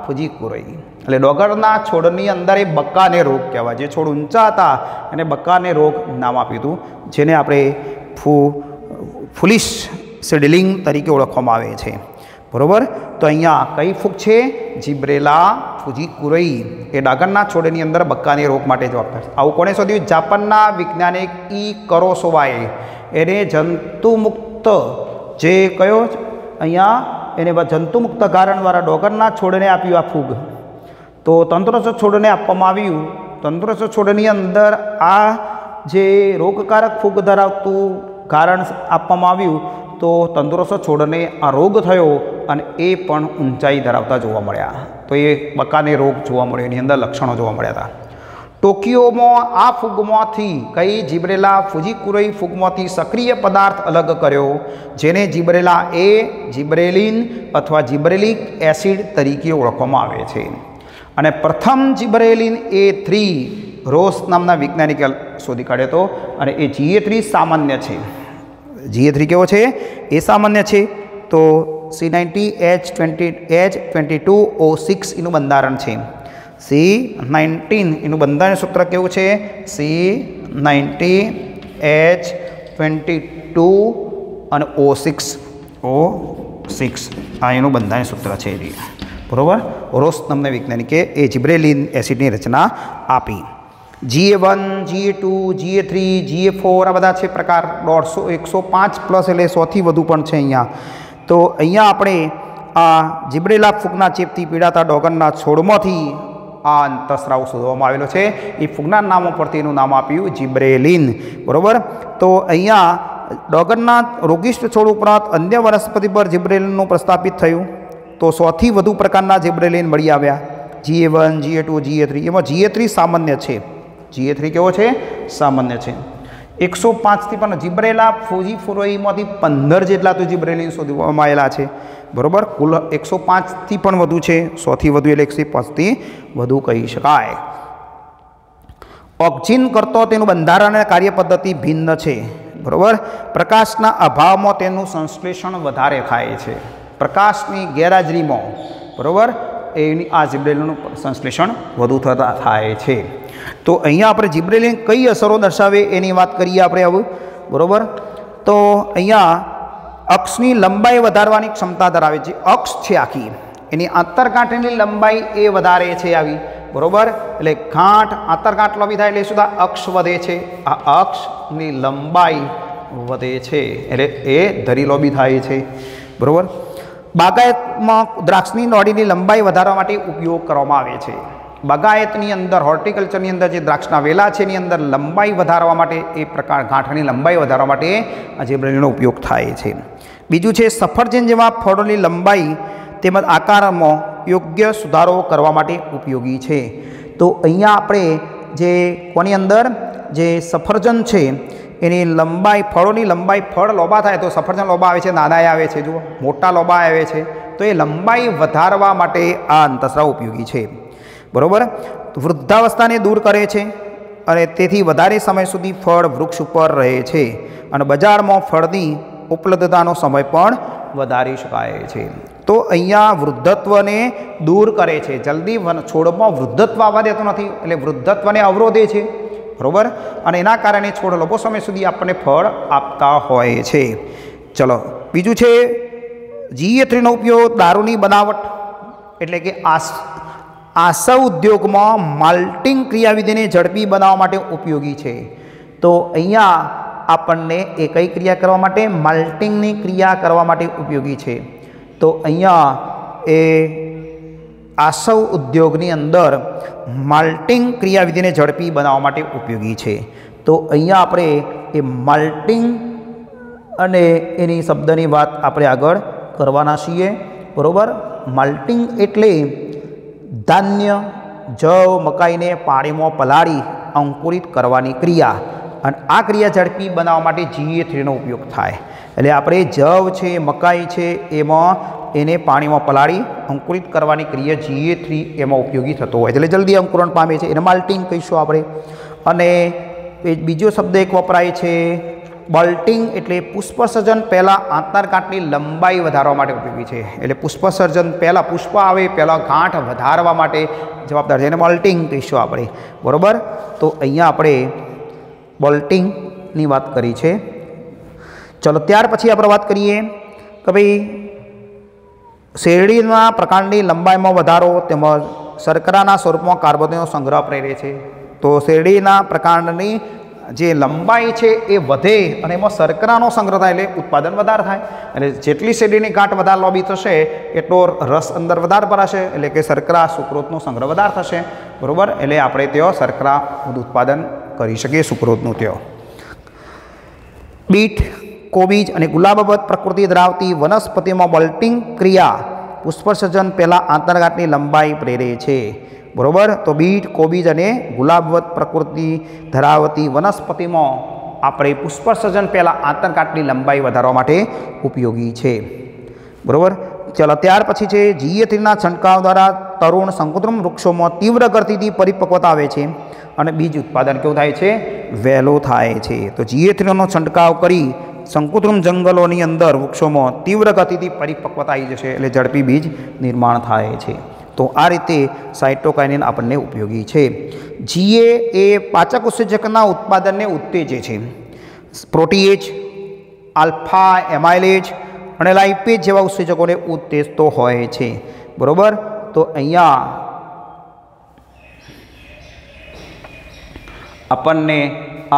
Speaker 1: ફુજીકુરોઈ। એટલે ડોગરના છોડની અંદર એ બક્કાને રોગ કહેવાય। જે છોડ ઊંચા હતા એને બક્કાને રોગ નામ આપ્યું હતું, જેને આપણે ફુલિશ સિડલિંગ તરીકે ઓળખવામાં આવે છે। બરાબર। તો અહીંયા કઈ ફૂગ છે? જિબ્રેલા ફુજીકુરોઈ એ ડાગરના છોડની અંદર બક્કાને રોગ માટે જવાબદાર છે। આવું કોણે શોધ્યું? જાપાનના વૈજ્ઞાનિક ઈ કરોસોવાએ એને જંતુમુક્ત જે કયો અહીંયા એને જંતુમુક્ત ગારણ દ્વારા ડોગરના છોડને આપ્યું આ ફૂગ। તો તંત્રસ્થ છોડને આપવામાં આવ્યું। તંત્રસ્થ છોડની અંદર આ જે રોગકારક ફૂગ ધરાવતું ગારણ આપવામાં આવ્યું તો તંદુરસ્ત છોડને આ રોગ થયો અને એ પણ ઊંચાઈ ધરાવતા જોવા મળ્યા। તો એ બકાને રોગ જોવા મળ્યો, એની અંદર લક્ષણો જોવા મળ્યા હતા। ટોકિયોમાં આ ફૂગમાંથી કઈ? જિબ્રેલા ફુજીકુરોઈ ફૂગમાંથી સક્રિય પદાર્થ અલગ કર્યો, જેને જિબ્રેલા એ જિબ્રેલિન અથવા જિબ્રેલિક એસિડ તરીકે ઓળખવામાં આવે છે। અને પ્રથમ જિબ્રેલિન A3 રોસ નામના વૈજ્ઞાનિકે શોધી કાઢ્યો હતો અને એ GA3 સામાન્ય છે। GA3 કેવો છે? એ સામાન્ય છે। તો C90H22O6 એનું બંધારણ છે। C19 એનું બંધારણ સૂત્ર કેવું છે? C90H22 અને O6 આ એનું બંધારણ સૂત્ર છે। બરાબર। રોસ નામના વૈજ્ઞાનિકે એ જિબ્રેલિન એસિડની રચના આપી। GA1, GA2, GA3, GA4 આ બધા છે પ્રકાર। 105 પ્લસ એટલે 100થી વધુ પણ છે અહીંયા। તો અહીંયા આપણે આ જિબ્રેલા ફૂગના ચેપથી પીડાતા ડોગરના છોડમાંથી આ અંતઃસ્રાવ શોધવામાં આવેલો છે। એ ફૂગના નામો પરથી એનું નામ આપ્યું જિબ્રેલિન। બરાબર। તો અહીંયા ડોગરના રોગિષ્ટ છોડ ઉપરાંત અન્ય વનસ્પતિ પર જિબ્રેલિનનું પ્રસ્થાપિત થયું તો 100થી વધુ પ્રકારના જિબ્રેલિન મળી આવ્યા। GA1, GA2, GA3 એમાં GA3 સામાન્ય છે। GA3 કેવો છે? સામાન્ય છે। 105થી પણ જિબ્રેલા ફુજીકુરોઈમાંથી 15 જેટલા તો જિબ્રેલિન શોધવામાં આવેલા છે। બરાબર। કુલ 105થી પણ વધુ છે, 100થી વધુ એટલે 105થી વધુ કહી શકાય। ઓક્સિન કરતો તેનું બંધારણ અને કાર્ય પદ્ધતિ ભિન્ન છે। બરાબર। પ્રકાશના અભાવમાં તેનું સંશ્લેષણ વધારે થાય છે, પ્રકાશની ગેરહાજરીમાં। બરાબર। એની આ જિબ્રેલિનનું સંશ્લેષણ વધુ થતા થાય છે। તો અહીંયા આપણે જિબ્રેલિન કઈ અસરો દર્શાવે એની વાત કરીએ આપણે હવે। બરાબર। તો અહીંયા અક્ષની લંબાઈ વધારવાની ક્ષમતા ધરાવે છે। અક્ષ છે આખી, એની આંતરગાંઠની લંબાઈ એ વધારે છે આવી, બરાબર। એટલે ગાંઠ આંતરગાંઠ લાંબી થાય એટલે શું થાય? અક્ષ વધે છે। આ અક્ષની લંબાઈ વધે છે એટલે એ ધરી લાંબી થાય છે, બરાબર। બાગાયતમાં દ્રાક્ષની નોડીની લંબાઈ વધારવા માટે ઉપયોગ કરવામાં આવે છે। બાગાયતની અંદર, હોર્ટિકલ્ચરની અંદર જે દ્રાક્ષના વેલા છે એની અંદર લંબાઈ વધારવા માટે, એ પ્રકાર ગાંઠની લંબાઈ વધારવા માટે આ જીબ્રેલીનો ઉપયોગ થાય છે। બીજું છે સફરજન જેવા ફળોની લંબાઈ તેમજ આકારમાં યોગ્ય સુધારો કરવા માટે ઉપયોગી છે। તો અહીંયા આપણે જે કોની અંદર જે સફરજન છે એની લંબાઈ, ફળોની લંબાઈ, ફળ લોબા થાય તો સફરજન લોબા આવે છે, નાના આવે છે, જુઓ મોટા લોબા આવે છે, તો એ લંબાઈ વધારવા માટે આ અંતઃસ્રાવ ઉપયોગી છે, બરાબર। વૃદ્ધાવસ્થાને દૂર કરે છે અને તેથી વધારે સમય સુધી ફળ વૃક્ષ ઉપર રહે છે અને બજારમાં ફળની ઉપલબ્ધતાનો સમય પણ વધારી શકાય છે। તો અહીંયા વૃદ્ધત્વને દૂર કરે છે, જલ્દી છોડમાં વૃદ્ધત્વ આવવા દેતો નથી, એટલે વૃદ્ધત્વને અવરોધે છે, બરાબર। અને એના કારણે છોડ લાંબો સમય સુધી આપણને ફળ આપતા હોય છે। ચલો બીજું છે GA3નો ઉપયોગ દારૂની બનાવટ એટલે કે આસવ ઉદ્યોગમાં માલ્ટિંગ ક્રિયાવિધિને ઝડપી બનાવવા માટે ઉપયોગી છે। તો અહીંયા આપણને એ કઈ ક્રિયા કરવા માટે? માલ્ટિંગની ક્રિયા કરવા માટે ઉપયોગી છે। તો અહીંયા એ આસવ ઉદ્યોગની અંદર માલ્ટિંગ ક્રિયાવિધિને ઝડપી બનાવવા માટે ઉપયોગી છે। તો અહીંયા આપણે એ માલ્ટિંગ અને એની શબ્દની વાત આપણે આગળ કરવાના છીએ, બરાબર। માલ્ટિંગ એટલે ધાન્ય, જવ, મકાઈને પાણીમાં પલાળી અંકુરિત કરવાની ક્રિયા, અને આ ક્રિયા ઝડપી બનાવવા માટે GA3નો ઉપયોગ થાય। એટલે આપણે જવ છે, મકાઈ છે, એમાં એને પાણીમાં પલાળી અંકુરિત કરવાની ક્રિયા GA3 એમાં ઉપયોગી થતો હોય છે, એટલે જલ્દી અંકુરણ પામે છે, એને માલ્ટિંગ કહીશું આપણે। અને બીજો શબ્દ એક વપરાય છે બલ્ટિંગ, એટલે પુષ્પસર્જન પહેલાં આંતરગાંઠની લંબાઈ વધારવા માટે ઉપયોગી છે। એટલે પુષ્પસર્જન પહેલાં, પુષ્પ આવે પહેલાં ગાંઠ વધારવા માટે જવાબદાર છે, એને બલ્ટિંગ કહીશું આપણે, બરાબર। તો અહીંયા આપણે બલ્ટિંગની વાત કરી છે। ચલો ત્યાર પછી આપણે વાત કરીએ કે ભાઈ શેરડીના પ્રકાંડની લંબાઈમાં વધારો તેમજ શર્કરાના સ્વરૂપમાં કાર્બોદિતનો સંગ્રહ પ્રેરે છે। તો શેરડીના પ્રકાંડની જે લંબાઈ છે એ વધે અને એમાં શર્કરાનો સંગ્રહ થાય એટલે ઉત્પાદન વધારે થાય, એટલે જેટલી શેરડીની ગાંઠ વધારે લાંબી થશે એટલો રસ અંદર વધારે ભરાશે, એટલે કે શર્કરા સુક્રોતનો સંગ્રહ વધારે થશે, બરાબર। એટલે આપણે ત્યાં શર્કરા ઉત્પાદન કરી શકીએ સુક્રોતનું ત્યાં। બીટ, કોબીજ અને ગુલાબવત પ્રકૃતિ ધરાવતી વનસ્પતિમાં બલ્ટિંગ ક્રિયા પુષ્પસર્જન પહેલાં આંતરગાંઠની લંબાઈ પ્રેરે છે, બરાબર। તો બીટ, કોબીજ અને ગુલાબવત પ્રકૃતિ ધરાવતી વનસ્પતિમાં આપણે પુષ્પસર્જન પહેલાં આંતરગાંઠની લંબાઈ વધારવા માટે ઉપયોગી છે, બરાબર। ચાલો ત્યાર પછી છે GA3ના છંટકાવ દ્વારા તરુણ શંકુદ્રુમ વૃક્ષોમાં તીવ્ર ગતિથી પરિપક્વતા આવે છે અને બીજ ઉત્પાદન કેવું થાય છે? વહેલું થાય છે। તો GA3નો છંટકાવ કરી શંકુદ્રુમ જંગલોની અંદર વૃક્ષોમાં તીવ્ર ગતિથી પરિપક્વતા આવી જશે, એટલે ઝડપી બીજ નિર્માણ થાય છે। તો આ રીતે સાઇટોકાઇનિન આપણને ઉપયોગી છે। GA એ પાચક ઉત્સેચકના ઉત્પાદનને ઉત્તેજે છે। પ્રોટીએજ, આલ્ફા એમાઇલેજ અને લાઇપેજ જેવા ઉત્સેચકોને ઉત્તેજતો હોય છે, બરાબર। તો અહીંયા આપણને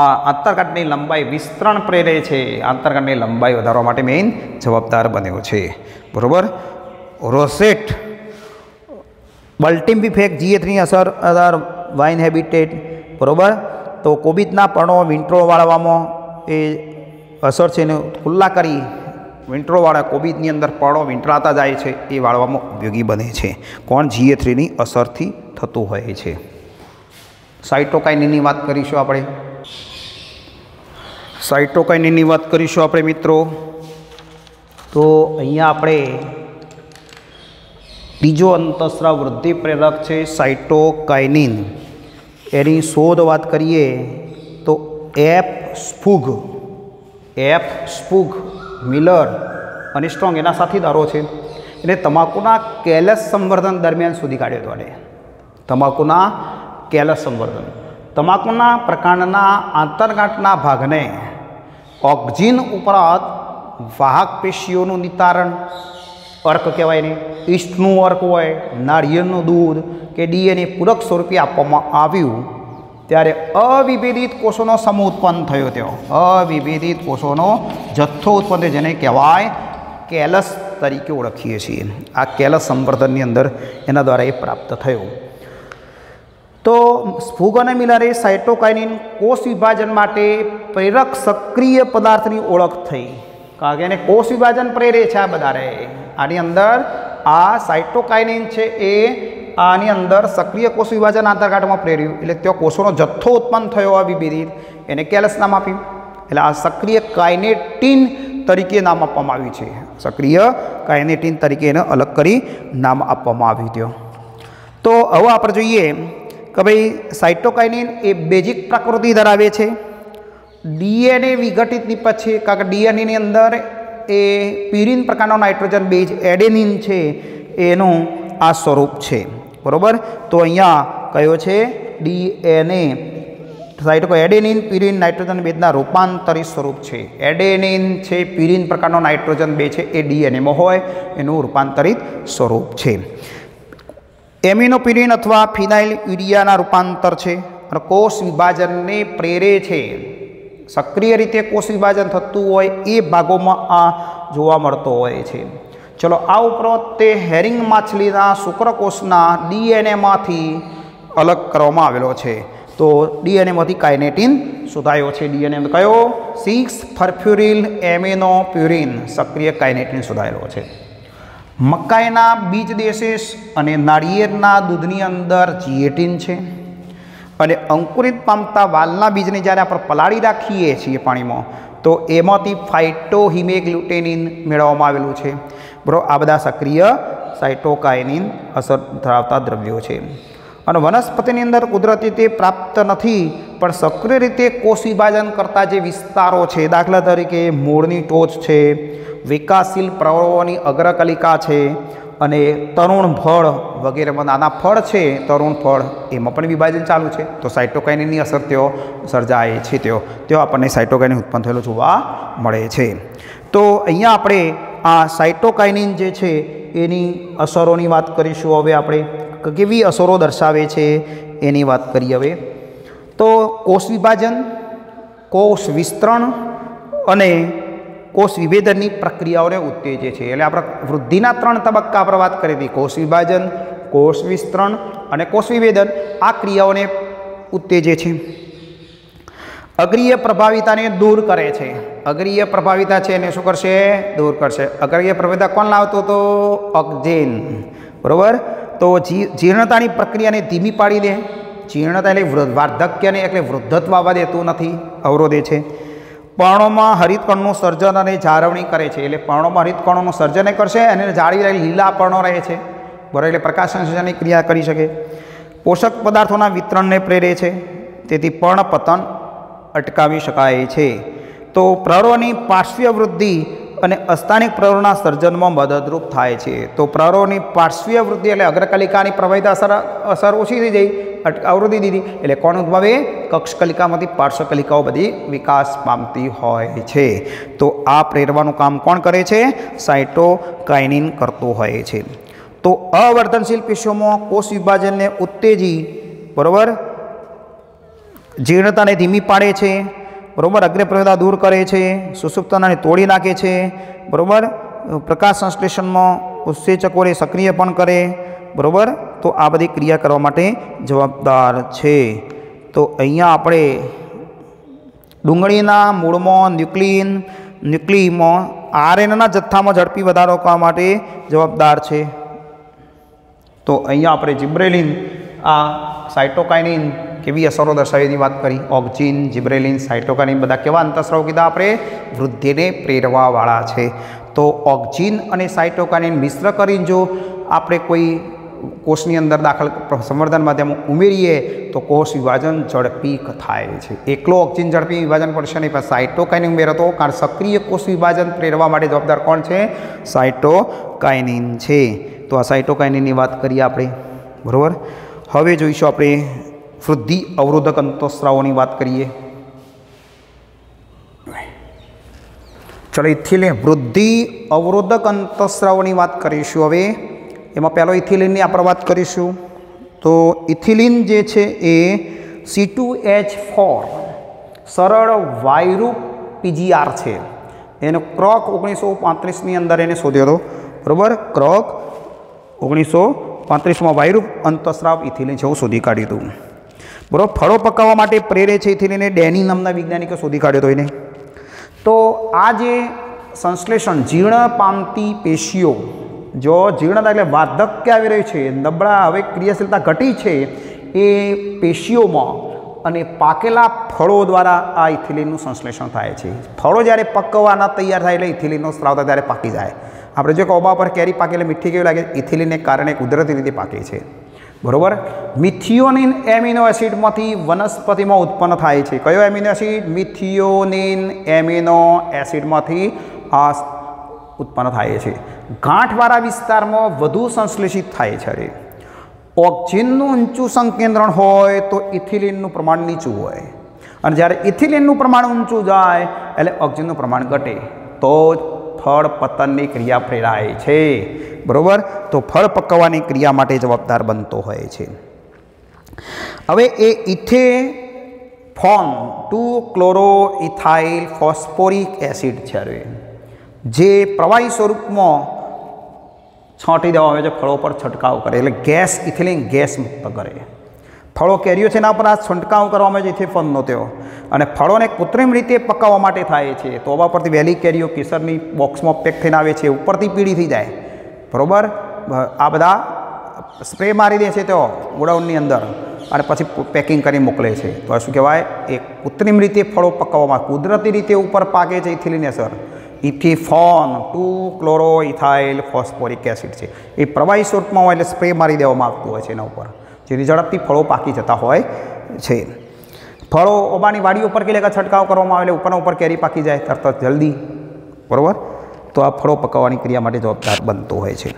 Speaker 1: આ આંતરગાંઠની લંબાઈ વિસ્તરણ પ્રેરે છે, આંતરગાંઠની લંબાઈ વધારવા માટે મેઇન જવાબદાર બન્યો છે, બરાબર। રોસેટ બલ્ટિંગ ઇફેક્ટ GA3ની અસર વાઇન હેબિટેટ, બરાબર। તો કોબીજના પર્ણો વિંટ્રો વાળવામાં એ અસર છે એને ખુલ્લા કરી વિંટ્રોવાળા કોબીજની અંદર પર્ણો વીંટળાતા જાય છે, એ વાળવામાં ઉપયોગી બને છે। કોણ? GA3ની અસરથી થતું હોય છે। સાઇટોકાઇનિનની વાત કરીશું આપણે, સાઇટોકાઇનિનની વાત કરીશું આપણે મિત્રો। તો અહીંયા આપણે ત્રીજો અંતઃસ્રાવ વૃદ્ધિ પ્રેરક છે સાઇટોકાઇનિન, એની શોધ વાત કરીએ તો એફ સ્પુગ મિલર અને સ્ટ્રોંગ એના સાથીદારો છે, એટલે તમાકુના કેલસ સંવર્ધન દરમિયાન શોધી કાઢ્યો હતો। અને તમાકુના કેલસ સંવર્ધન, તમાકુના પ્રકાંડના આંતરગાંઠના ભાગને ઓક્સિન ઉપરાંત વાહક પેશીઓનું નિતારણ, અર્ક કહેવાય ને, ઈસ્ટનું અર્ક હોય, નાળિયેરનું દૂધ કે ડીએનએ પૂરક સ્વરૂપે આપવામાં આવ્યું ત્યારે અવિભેદિત કોષોનો સમૂહ ઉત્પન્ન થયો. તેઓ અવિભેદિત કોષોનો જથ્થો ઉત્પન્ન થયો, જેને કહેવાય કેલસ તરીકે ઓળખીએ છીએ. આ કેલસ સંવર્ધનની અંદર એના દ્વારા એ પ્રાપ્ત થયું. તો ફુગ અને મિલરે સાયટોકાઇનિન કોષ વિભાજન માટે પ્રેરક સક્રિય પદાર્થની ઓળખ થઈ, કારણ કે એને કોષ વિભાજન પ્રેરે છે. આ બધા આની અંદર આ સાયટોકાઇનિન છે એ આની અંદર સક્રિય કોષ વિભાજન આંતરગાંઠમાં પ્રેર્યું, એટલે ત્યાં કોષોનો જથ્થો ઉત્પન્ન થયો અવિભેદિત, એને કેલસ નામ આપ્યું. એટલે આ સક્રિય કાઇનેટીન તરીકે નામ આપવામાં આવ્યું છે. સક્રિય કાઇનેટીન તરીકે એને અલગ કરી નામ આપવામાં આવ્યું ત્યાં. તો હવે આપણે જોઈએ કે ભાઈ સાયટોકાઇનિન એ બેઝિક પ્રકૃતિ ધરાવે છે. ડીએનએ વિઘટિત નિપજ છે, કારણ કે ડીએનએની અંદર એ પ્યુરિન પ્રકારનો નાઇટ્રોજન બેઝ એડેનિન છે એનું આ સ્વરૂપ છે. બરાબર. તો અહીંયા કયો છે ડીએનએ એડેનિન પ્યુરિન નાઇટ્રોજન બેઝના રૂપાંતરિત સ્વરૂપ છે. એડેનિન છે પ્યુરિન પ્રકારનો નાઇટ્રોજન બેઝ છે એ ડીએનએમાં હોય એનું રૂપાંતરિત સ્વરૂપ છે. એમિનોપ્યુરિન અથવા ફિનાઇલ યુરિયાના રૂપાંતર છે અને કોષ વિભાજનને પ્રેરે છે. સક્રિય રીતે કોષ વિભાજન થતું હોય એ ભાગોમાં આ જોવા મળતો હોય છે. ચલો, આ ઉપરાંત તે હેરિંગ માછલીના શુક્રકોષના ડીએનએમાંથી અલગ કરવામાં આવેલો છે. તો ડીએનએમાંથી કાઇનેટીન શોધાયો છે. ડીએનએ કયો? 6-ફોસ્ફોરિલ એમિનોપ્યુરિન સક્રિય કાઇનેટીન શોધાયેલો છે. મકાઈના બીજ દેશેશ અને નાળિયેરના દૂધની અંદર જીએટીન છે અને અંકુરિત પામતા વાલના બીજને જ્યારે આપણે પલાળી રાખીએ છીએ પાણીમાં તો એમાંથી ફાઇટોહિમેગ્લુટેનિન મેળવવામાં આવેલું છે. બરાબર. આ બધા સક્રિય સાયટોકાઇનિન અસર ધરાવતા દ્રવ્યો છે. અને વનસ્પતિની અંદર કુદરતી તે પ્રાપ્ત નથી, પણ સક્રિય રીતે કોષ વિભાજન કરતા જે વિસ્તારો છે, દાખલા તરીકે મૂળની ટોચ છે, વિકાસશીલ પ્રવાહોની અગ્રકલિકા છે અને તરુણ ફળ વગેરેમાં નાના ફળ છે, તરુણ ફળ એમાં પણ વિભાજન ચાલુ છે. તો સાયટોકાઇનિનની અસર તેઓ સર્જાય છે. તેઓ આપણને સાયટોકાઇનિન ઉત્પન્ન થયેલું જોવા મળે છે. તો અહીંયા આપણે આ સાયટોકાઇનિન જે છે એની અસરોની વાત કરીશું. હવે આપણે કેવી અસરો દર્શાવે છે એની વાત કરીએ. હવે તો કોષ વિભાજન, કોષ વિસ્તરણ અને કોષ વિભેદનની પ્રક્રિયાઓને ઉત્તેજે છે. એટલે આપણે વૃદ્ધિના 3 તબક્કા પર વાત કરી હતી: કોષ વિભાજન, કોષ વિસ્તરણ અને કોષ વિભેદન. આ ક્રિયાઓને ઉત્તેજે છે. અગ્રીય પ્રભાવિતાને દૂર કરે છે. અગ્રીય પ્રભાવિતા છે એને શું કરશે? દૂર કરશે. અગ્રીય પ્રભાવિતા કોણ લાવતો હતો? ઓક્ઝેન. બરાબર. તો જીર્ણતાની પ્રક્રિયાને ધીમી પાડી દે. જીર્ણતા એટલે વાર્ધક્યને એટલે વૃદ્ધત્વ આવવા દેતું નથી, અવરોધે છે. પર્ણોમાં હરિતકણનું સર્જન અને જાળવણી કરે છે. એટલે પર્ણોમાં હરિતકણોનું સર્જન કરશે અને જાળવી રહે, લીલા પર્ણો રહે છે. બરાબર. એટલે પ્રકાશ સંશ્લેષણની ક્રિયા કરી શકે. પોષક પદાર્થોના વિતરણને પ્રેરે છે, તેથી પર્ણપતન અટકાવી શકાય છે. તો પ્રરોની પાર્શ્વીય વૃદ્ધિ અને અસ્થાનિક પ્રરોના સર્જનમાં મદદરૂપ થાય છે. તો પ્રરોની પાર્શ્વીય વૃદ્ધિ એટલે અગ્રકલિકાની પ્રવાહિતા અસર ઓછી થઈ જાય, અવરોધી દીધી, એટલે કોણ ઉદ્ભવે? કક્ષકલિકામાંથી પાર્શ્વકલિકાઓ બધી વિકાસ પામતી હોય છે. તો આ પ્રેરવાનું કામ કોણ કરે છે? સાયટોકાઇનિન કરતો હોય છે. તો અવર્ધનશીલ પેશીઓમાં કોષ વિભાજનને ઉત્તેજી, બરાબર, જીર્ણતાને ધીમી પાડે છે, બરાબર, અગ્રપ્રવેદા દૂર કરે છે, સુષુપ્તનાને તોડી નાખે છે, બરાબર, પ્રકાશ સંશ્લેષણમાં ઉત્સેચકોને સક્રિય પણ કરે, બરાબર. તો આ બધી ક્રિયા કરવા માટે જવાબદાર છે. તો અહીંયા આપણે ડુંગળીના મૂળમાં ન્યુક્લિયમાં આરએનએના જથ્થામાં ઝડપી વધારો કરવા માટે જવાબદાર છે. તો અહીંયા આપણે જિબ્રેલિન, આ સાયટોકાઇનિન કેવી અસરો દર્શાવીની વાત કરી. ઓક્ઝિન, જિબ્રેલિન, સાયટોકાઇનિન બધા કેવા અંતઃસ્રાવ કીધા આપણે? વૃદ્ધિને પ્રેરવાવાળા છે. તો ઓક્ઝિન અને સાયટોકાઇનિન મિશ્ર કરીને જો આપણે કોઈ કોષની અંદર દાખલ સંવર્ધન માધ્યમ ઉમેરીએ તો કોષ વિભાજન ઝડપી થાય છે. એકલો ઓક્ઝિન ઝડપી વિભાજન પડશે નહીં, પણ સાયટોકાઇનિન ઉમેરો તો, કારણ સક્રિય કોષ વિભાજન પ્રેરવા માટે જવાબદાર કોણ છે? સાયટોકાઇનિન છે. તો આ સાયટોકાઇનિનની વાત કરીએ આપણે, બરાબર. હવે જોઈશું આપણે વૃદ્ધિ અવરોધક અંતઃસ્રાવોની વાત કરીએ. चलो इथिलीन वृद्धि अवरोधक अंतःस्रावनी बात करीशुं। हवे एमां पहेलो इथिलीननी आपणे वात करीशुं। तो इथिलीन जे छे ए C2H4 सरल वायुरूप PGR छे। एनो क्रॉक 1935 ની અંદર એને શોધ્યો હતો, બરાબર। क्रॉक 1935 में वायुरूप अंतःस्राव इथिलीन છે એવું શોધી કાઢ્યું હતું, બરાબર। ફળો પકાવવા માટે પ્રેરે છે ઇથિલીન એ ડેની નામના વૈજ્ઞાનિકે શોધી કાઢ્યો હતો એને। તો આ જે સંશ્લેષણ જીર્ણ પામતી પેશીઓ, જો જીર્ણતા એટલે વાર્ધક્ય આવી રહ્યું છે, નબળા હવે ક્રિયાશીલતા ઘટી છે એ પેશીઓમાં અને પાકેલા ફળો દ્વારા આ ઇથિલીનનું સંશ્લેષણ થાય છે। ફળો જ્યારે પકવવાના તૈયાર થાય એટલે ઇથિલીનનો સ્ત્રાવ થાય ત્યારે પાકી જાય। આપણે જો કોબા પર કેરી પાકે એટલે મીઠી કેવી લાગે, ઇથિલીનને કારણે કુદરતી રીતે પાકે છે, બરાબર। મિથિયોનિન એમિનો એસિડમાંથી વનસ્પતિમાં ઉત્પન્ન થાય છે। કયો એમિનો એસિડ? મિથિયોનિન એમિનો એસિડમાંથી આ ઉત્પન્ન થાય છે। ગાંઠવાળા વિસ્તારમાં વધુ સંશ્લેષિત થાય છે। ઓક્સિજનનું ઊંચું સંકેન્દ્રણ હોય તો ઇથિલીનનું પ્રમાણ નીચું હોય, અને જ્યારે ઇથિલીનનું પ્રમાણ ઊંચું જાય એટલે ઓક્સિજનનું પ્રમાણ ઘટે, તો ફળ પતનની ક્રિયા પ્રેરાય છે, બરાબર। તો ફળ પકવવાની ક્રિયા માટે જવાબદાર બનતો હોય છે। હવે એ ઇથેફોન 2-ક્લોરોઇથાઇલ ફોસ્ફોરિક એસિડ છે, જે પ્રવાહી સ્વરૂપમાં છાંટી દેવામાં આવે છે, ફળો પર છંટકાવ કરે એટલે ગેસ, ઇથિલીન ગેસ મુક્ત કરે। ફળો કેરીઓ છે એના પર આ છંટકાવ કરવામાં આવે છે ઇથેફોનનો તેઓ, અને ફળોને કૃત્રિમ રીતે પકાવવા માટે થાય છે। તોબા પરથી વહેલી કેરીઓ કેસરની બોક્સમાં પેક થઈને આવે છે, ઉપરથી પીળી થઈ જાય, બરાબર। આ બધા સ્પ્રે મારી દે છે તેઓ ગોડાઉનની અંદર, અને પછી પેકિંગ કરી મોકલે છે। તો આ શું કહેવાય? એ કૃત્રિમ રીતે ફળો પકાવવામાં, કુદરતી રીતે ઉપર પાકે છે ઇથિલીન અસર। ઇથેફોન 2-ક્લોરોઇથાઇલ ફોસ્ફોરિક એસિડ છે, એ પ્રવાહી સ્વરૂપમાં હોય એટલે સ્પ્રે મારી દેવામાં આવતું હોય છે એના ઉપર, જેથી ઝડપથી ફળો પાકી જતા હોય છે। ફળો ઓબાની વાડીઓ પર કે છંટકાવ કરવામાં આવે એટલે ઉપરના ઉપર કેરી પાકી જાય તરત જલ્દી, બરાબર। તો આ ફળો પકાવવાની ક્રિયા માટે જવાબદાર બનતો હોય છે।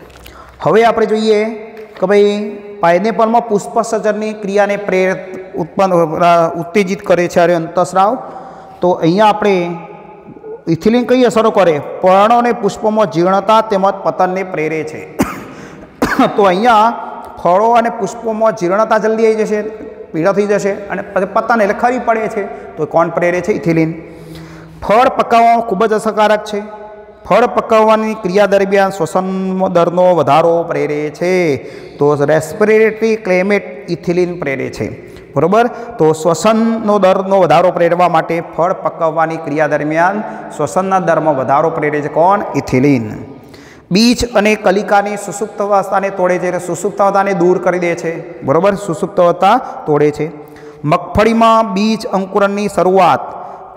Speaker 1: હવે આપણે જોઈએ કે ભાઈ પાઇનેપલમાં પુષ્પસર્જનની ક્રિયાને ઉત્તેજિત કરે છે અંતઃસ્રાવ। તો અહીંયા આપણે ઇથિલીન કઈ અસરો કરે? પર્ણો અને પુષ્પોમાં જીર્ણતા તેમજ પતનને પ્રેરે છે। તો અહીંયા ફળો અને પુષ્પોમાં જીર્ણતા જલ્દી આવી જશે, પીળા થઈ જશે, અને પછી પતન એટલે ખરી પડે છે। તો કોણ પ્રેરે છે? ઇથિલીન। ફળ પકાવવામાં ખૂબ જ અસરકારક છે। ફળ પકાવવાની ક્રિયા દરમિયાન શ્વસન દરનો વધારો પ્રેરે છે। તો રેસ્પિરેટરી ક્લેમેટ ઇથિલીન પ્રેરે છે, બરાબર। તો શ્વસનનો દરનો વધારો પ્રેરવા માટે ફળ પકાવવાની ક્રિયા દરમિયાન શ્વસનના દરમાં વધારો પ્રેરે છે, કોણ? ઇથિલીન। બીજ અને કલિકાની સુષુપ્ત અવસ્થાને તોડે છે, એટલે સુષુપ્ત અવસ્થાને દૂર કરી દે છે, બરાબર। સુષુપ્ત અવસ્થા તોડે છે। મગફળીમાં બીજ અંકુરણની શરૂઆત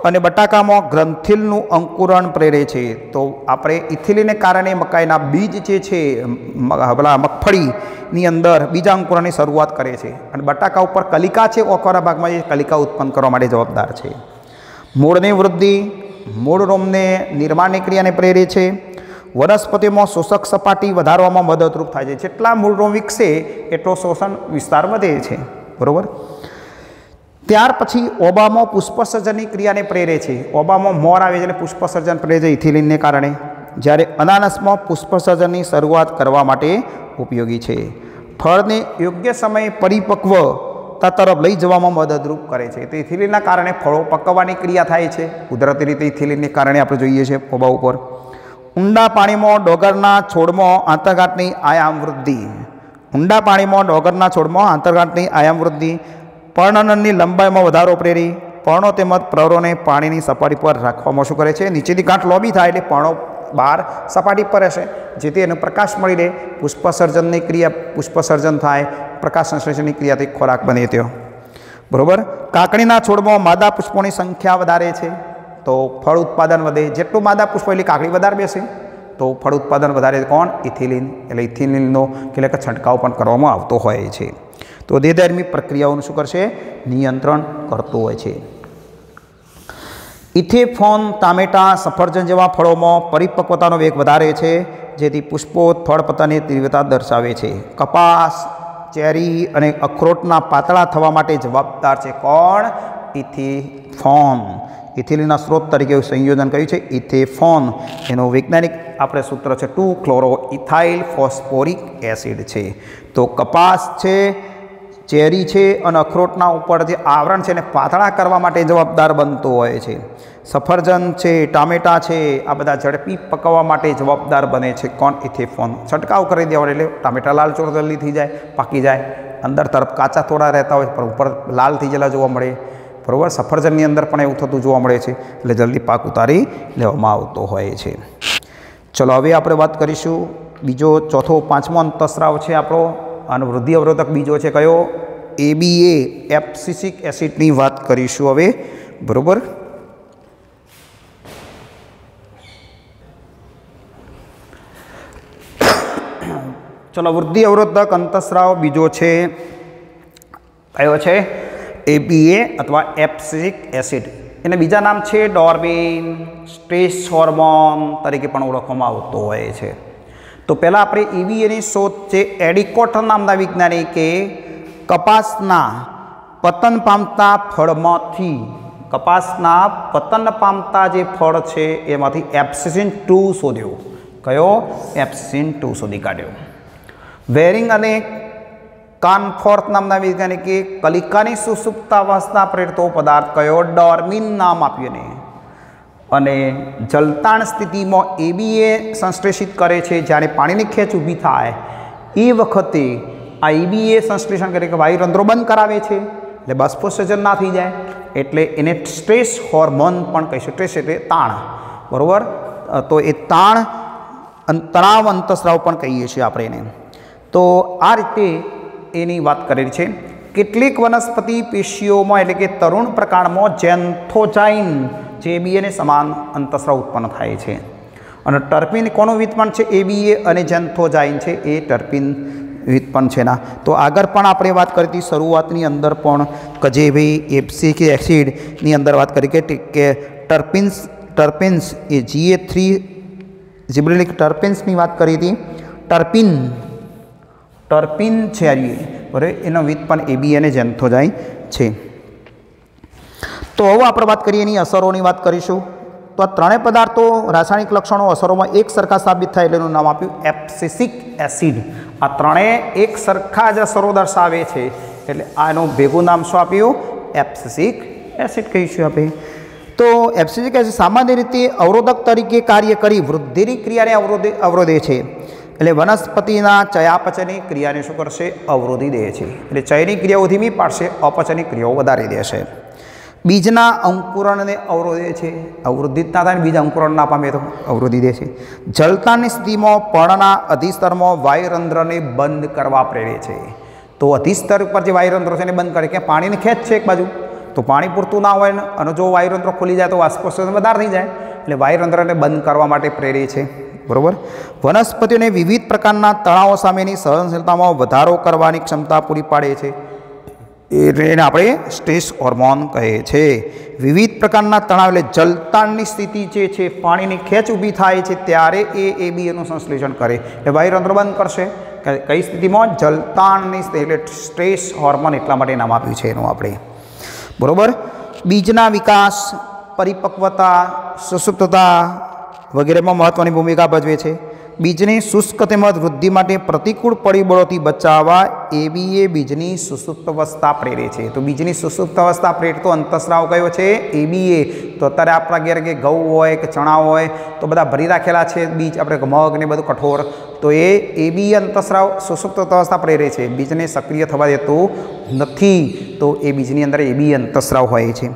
Speaker 1: અને બટાકામાં ગ્રંથિલનું અંકુરણ પ્રેરે છે। તો આપણે ઇથિલીનને કારણે મકાઈના બીજ જે છે, મગફળીની અંદર બીજાંકુરણની શરૂઆત કરે છે, અને બટાકા ઉપર કલિકા છે, ઓખવાના ભાગમાં એ કલિકા ઉત્પન્ન કરવા માટે જવાબદાર છે। મૂળની વૃદ્ધિ, મૂળ રોમને નિર્માણની ક્રિયાને પ્રેરે છે। વનસ્પતિમાં શોષક સપાટી વધારવામાં મદદરૂપ થાય છે। જેટલા મૂળ રોમ વિકસે એટલો શોષણ વિસ્તાર વધે છે, બરાબર। ત્યાર પછી ઓબામાં પુષ્પસર્જનની ક્રિયાને પ્રેરે છે। ઓબામાં મોર આવે છે એટલે પુષ્પસર્જન પ્રેરે છે ઇથિલીનને કારણે, જ્યારે અનાનસમાં પુષ્પસર્જનની શરૂઆત કરવા માટે ઉપયોગી છે। ફળને યોગ્ય સમયે પરિપક્વતા તરફ લઈ જવામાં મદદરૂપ કરે છે। તો ઇથિલીનના કારણે ફળો પકવવાની ક્રિયા થાય છે, કુદરતી રીતે ઇથિલીનને કારણે આપણે જોઈએ છીએ ઓબા ઉપર। ઊંડા પાણીમાં ડોગરના છોડમાં આંતરગાંઠની આયામ વૃદ્ધિ। ઊંડા પાણીમાં ડોગરના છોડમાં આંતરગાંઠની આયામ વૃદ્ધિ। પર્ણનળની લંબાઈમાં વધારો પ્રેરી। પર્ણો તેમજ પ્રવરોને પાણીની સપાટી પર રાખવામાં શું કરે છે? નીચેથી ગાંઠ લોબી થાય એટલે પર્ણો બહાર સપાટી પર રહેશે, જેથી એને પ્રકાશ મળી રહે, પુષ્પસર્જનની ક્રિયા, પુષ્પસર્જન થાય, પ્રકાશ સંશ્લેષણની ક્રિયાથી ખોરાક બને તેઓ, બરાબર। કાકડીના છોડમાં માદા પુષ્પોની સંખ્યા વધારે છે, તો ફળ ઉત્પાદન વધે। જેટલું માદા પુષ્પ એટલે કાકડી વધારે બેસે, તો ફળ ઉત્પાદન વધારે, કોણ? ઇથિલીન। એટલે ઇથિલીનનો એટલે છંટકાવ પણ કરવામાં આવતો હોય છે। તો દેહધર્મી પ્રક્રિયાઓનું શું કરશે? નિયંત્રણ કરતો હોય છે। ઇથેફોન ટામેટા, સફરજન જેવા ફળોમાં પરિપક્વતાનો વેગ વધારે છે, જેથી પુષ્પોત્ફળ પતનની તીવ્રતા દર્શાવે છે। કપાસ, ચેરી અને અખરોટના પાતળા થવા માટે જવાબદાર છે, કોણ? ઇથેફોન। ઇથિલિનના સ્ત્રોત તરીકે સંયોજન કર્યું છે ઇથેફોન. એનું વૈજ્ઞાનિક આપણે સૂત્ર છે 2-ક્લોરોઇથાઇલ ફોસ્ફોરિક એસિડ છે. તો કપાસ છે, ચેરી છે અને અખરોટના ઉપર જે આવરણ છે એને પાતળા કરવા માટે જવાબદાર બનતો હોય છે. સફરજન છે, ટામેટાં છે, આ બધા ઝડપી પકવવા માટે જવાબદાર બને છે કોણ? ઇથેફોન. છંટકાવ કરી દેવાનો એટલે ટામેટાં લાલ ચોર જલ્દી થઈ જાય, પાકી જાય. અંદર તરફ કાચા થોડા રહેતા હોય પણ ઉપર લાલ થઈ ગયેલા જોવા મળે, બરાબર. સફરજનની અંદર પણ એવું થતું જોવા મળે છે, એટલે જલ્દી પાક ઉતારી લેવામાં આવતો હોય છે. ચલો હવે આપણે વાત કરીશું બીજો, ચોથો, પાંચમો અંતઃસ્રાવ છે આપણો, અને વૃદ્ધિ અવરોધક બીજો છે કયો? ABA, એબ્સિસિક એસિડની વાત કરીશું હવે, બરાબર. ચલો વૃદ્ધિ અવરોધક અંતઃસ્રાવ બીજો છે કયો છે? ABA અથવા એબ્સિસિક એસિડ. એને બીજા નામ છે ડોર્મિન, સ્ટ્રેસ હોર્મોન તરીકે પણ ઓળખવામાં આવતો હોય છે. તો પહેલાં આપણે ABAની શોધ છે એડિકોટ નામના વૈજ્ઞાનિકે કપાસના પતન પામતા ફળમાંથી, કપાસના પતન પામતા જે ફળ છે એમાંથી એબ્સિસિન 2 શોધ્યો. કયો? એબ્સિસિન 2 શોધી કાઢ્યો. વેરિંગ અને કાનફોર્થ નામના વૈજ્ઞાનિકે કલિકાની સુષુપ્તાવસ્થા પ્રેરતો પદાર્થ કયો? ડોર્મિન નામ આપ્યું એને. અને જલતાણ સ્થિતિમાં ABA સંશ્લેષિત કરે છે. જ્યારે પાણીની ખેંચ ઊભી થાય એ વખતે આ ABA સંશ્લેષણ કરે કે વાયુરંધ્રો બંધ કરાવે છે, એટલે બાષ્પોત્સર્જન ના થઈ જાય, એટલે એને સ્ટ્રેસ હોર્મોન પણ કહી શકે. સ્ટ્રેસ એટલે તાણ, બરાબર. તો એ તાણ તણાવ અંતઃસ્રાવ પણ કહીએ છીએ આપણે એને. તો આ રીતે એની વાત કરેલી છે. કેટલીક વનસ્પતિ પેશીઓમાં એટલે કે તરુણ પ્રકારમાં ઝેન્થોઝાઇન જે ABAને સમાન અંતઃસ્રાવ ઉત્પન્ન થાય છે. અને ટર્પિન કોનું વ્યુત્પન્ન છે? ABA અને ઝેન્થોઝાઇન છે એ ટર્પિન વ્યુત્પન્ન છે ના. તો આગળ પણ આપણે વાત કરી હતી શરૂઆતની અંદર પણ કે જે ભાઈ એબ્સિસિક એસિડની અંદર વાત કરી કે ટર્પિન્સ એ GA3 જીબ્રેલિક ટર્પિન્સની વાત કરી હતી. ટર્પિન છે બરાબર, એનો વ્યુત્પન્ન ABA અને ઝેન્થોઝાઇન છે. તો હવે આપણે વાત કરીએ એની અસરોની વાત કરીશું. તો આ ત્રણેય પદાર્થો રાસાયણિક લક્ષણો અસરોમાં એક સરખા સાબિત થાય એટલે એનું નામ આપ્યું એબ્સિસિક એસિડ. આ ત્રણેય એક સરખા જ અસરો દર્શાવે છે એટલે આનું ભેગું નામ શું આપ્યું? એબ્સિસિક એસિડ કહીશું આપણે. તો એબ્સિસિક એસિડ સામાન્ય રીતે અવરોધક તરીકે કાર્ય કરી વૃદ્ધિની ક્રિયાને અવરોધે છે. એટલે વનસ્પતિના ચયાપચયની ક્રિયાને શું કરશે? અવરોધી દે છે. એટલે ચયની ક્રિયાઓ ધીમી પાડશે, અપચયની ક્રિયાઓ વધારી દેશે. બીજના અંકુરણને અવરોધે છે. અવરોધિત ના થાય, બીજ અંકુરણ ના પામે તો અવરોધી દે છે. જલતાણની સ્થિતિમાં પર્ણના અધિસ્તરમાં વાયુરંધ્રને બંધ કરવા પ્રેરે છે. તો અધિસ્તર ઉપર જે વાયુરંધ્રો છે એને બંધ કરે, કે પાણીની ખેંચ છે એક બાજુ, તો પાણી પૂરતું ના હોય અને જો વાયુરંધ્રો ખુલી જાય તો બાષ્પોત્સર્જન વધારે થઈ જાય, એટલે વાયુરંધ્રને બંધ કરવા માટે પ્રેરે છે, બરાબર. વનસ્પતિઓને વિવિધ પ્રકારના તણાવો સામેની સહનશીલતામાં વધારો કરવાની ક્ષમતા પૂરી પાડે છે. એને આપણે સ્ટ્રેસ હોર્મોન કહે છે. વિવિધ પ્રકારના તણાવ એટલે જલતાણની સ્થિતિ જે છે, પાણીની ખેંચ ઊભી થાય છે ત્યારે એ ABAનું સંશ્લેષણ કરે, એટલે વાયુરંધ્ર બંધ કરશે. કઈ સ્થિતિમાં? જલતાણની સ્થિતિ, એટલે સ્ટ્રેસ હોર્મોન એટલા માટે નામ આપ્યું છે એનું આપણે, બરાબર. બીજના વિકાસ, પરિપક્વતા, સુષુપ્તતા વગેરેમાં મહત્ત્વની ભૂમિકા ભજવે છે. બીજની શુષ્ક તેમજ વૃદ્ધિ માટે પ્રતિકૂળ પરિબળોથી બચાવવા ABA બીજની સુષુપ્તાવસ્થા પ્રેરે છે. તો બીજની સુષુપ્તાવસ્થા પ્રેરતો અંતઃસ્રાવ કયો છે? ABA. તો અત્યારે આપણા ઘેર કે ઘઉં હોય કે ચણા હોય તો બધા ભરી રાખેલા છે બીજ, આપણે મગ ને બધું કઠોર, તો એ ABA અંતઃસ્રાવ સુષુપ્તાવસ્થા પ્રેરે છે, બીજને સક્રિય થવા દેતું નથી. તો એ બીજની અંદર ABA અંતઃસ્રાવ હોય છે.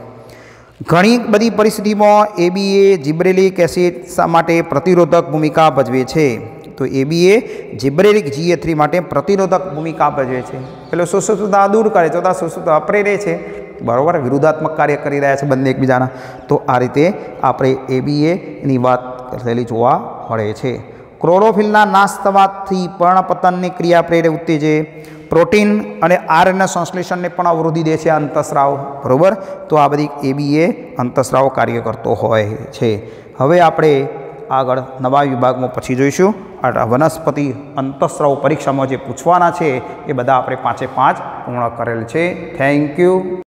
Speaker 1: ઘણી બધી પરિસ્થિતિમાં ABA જીબ્રેલિક એસિડ માટે પ્રતિરોધક ભૂમિકા ભજવે છે. તો ABA જીબ્રેલિક GA3 માટે પ્રતિરોધક ભૂમિકા ભજવે છે. પેલો સુષુપ્તતા દૂર કરે, ચોથા સુષુપ્તતા પ્રેરે છે, બરાબર. વિરુદ્ધાત્મક કાર્ય કરી રહ્યા છે બંને એકબીજાના. તો આ રીતે આપણે ABAની વાત કરેલી જોવા મળે છે. ક્લોરોફિલના નાશ થવાથી પર્ણપતનની ક્રિયા પ્રેરે ઉત્તેજે. પ્રોટીન અને RNA સંશ્લેષણને પણ અવરોધી દે છે અંતઃસ્રાવ, બરાબર. તો આ બધી ABA અંતઃસ્રાવ કાર્ય કરતો હોય છે. હવે આપણે આગળ નવા વિભાગમાં પછી જોઈશું. આ વનસ્પતિ અંતઃસ્રાવ પરીક્ષામાં જે પૂછવાના છે એ બધા આપણે 5 પૂર્ણ કરેલ છે. Thank you.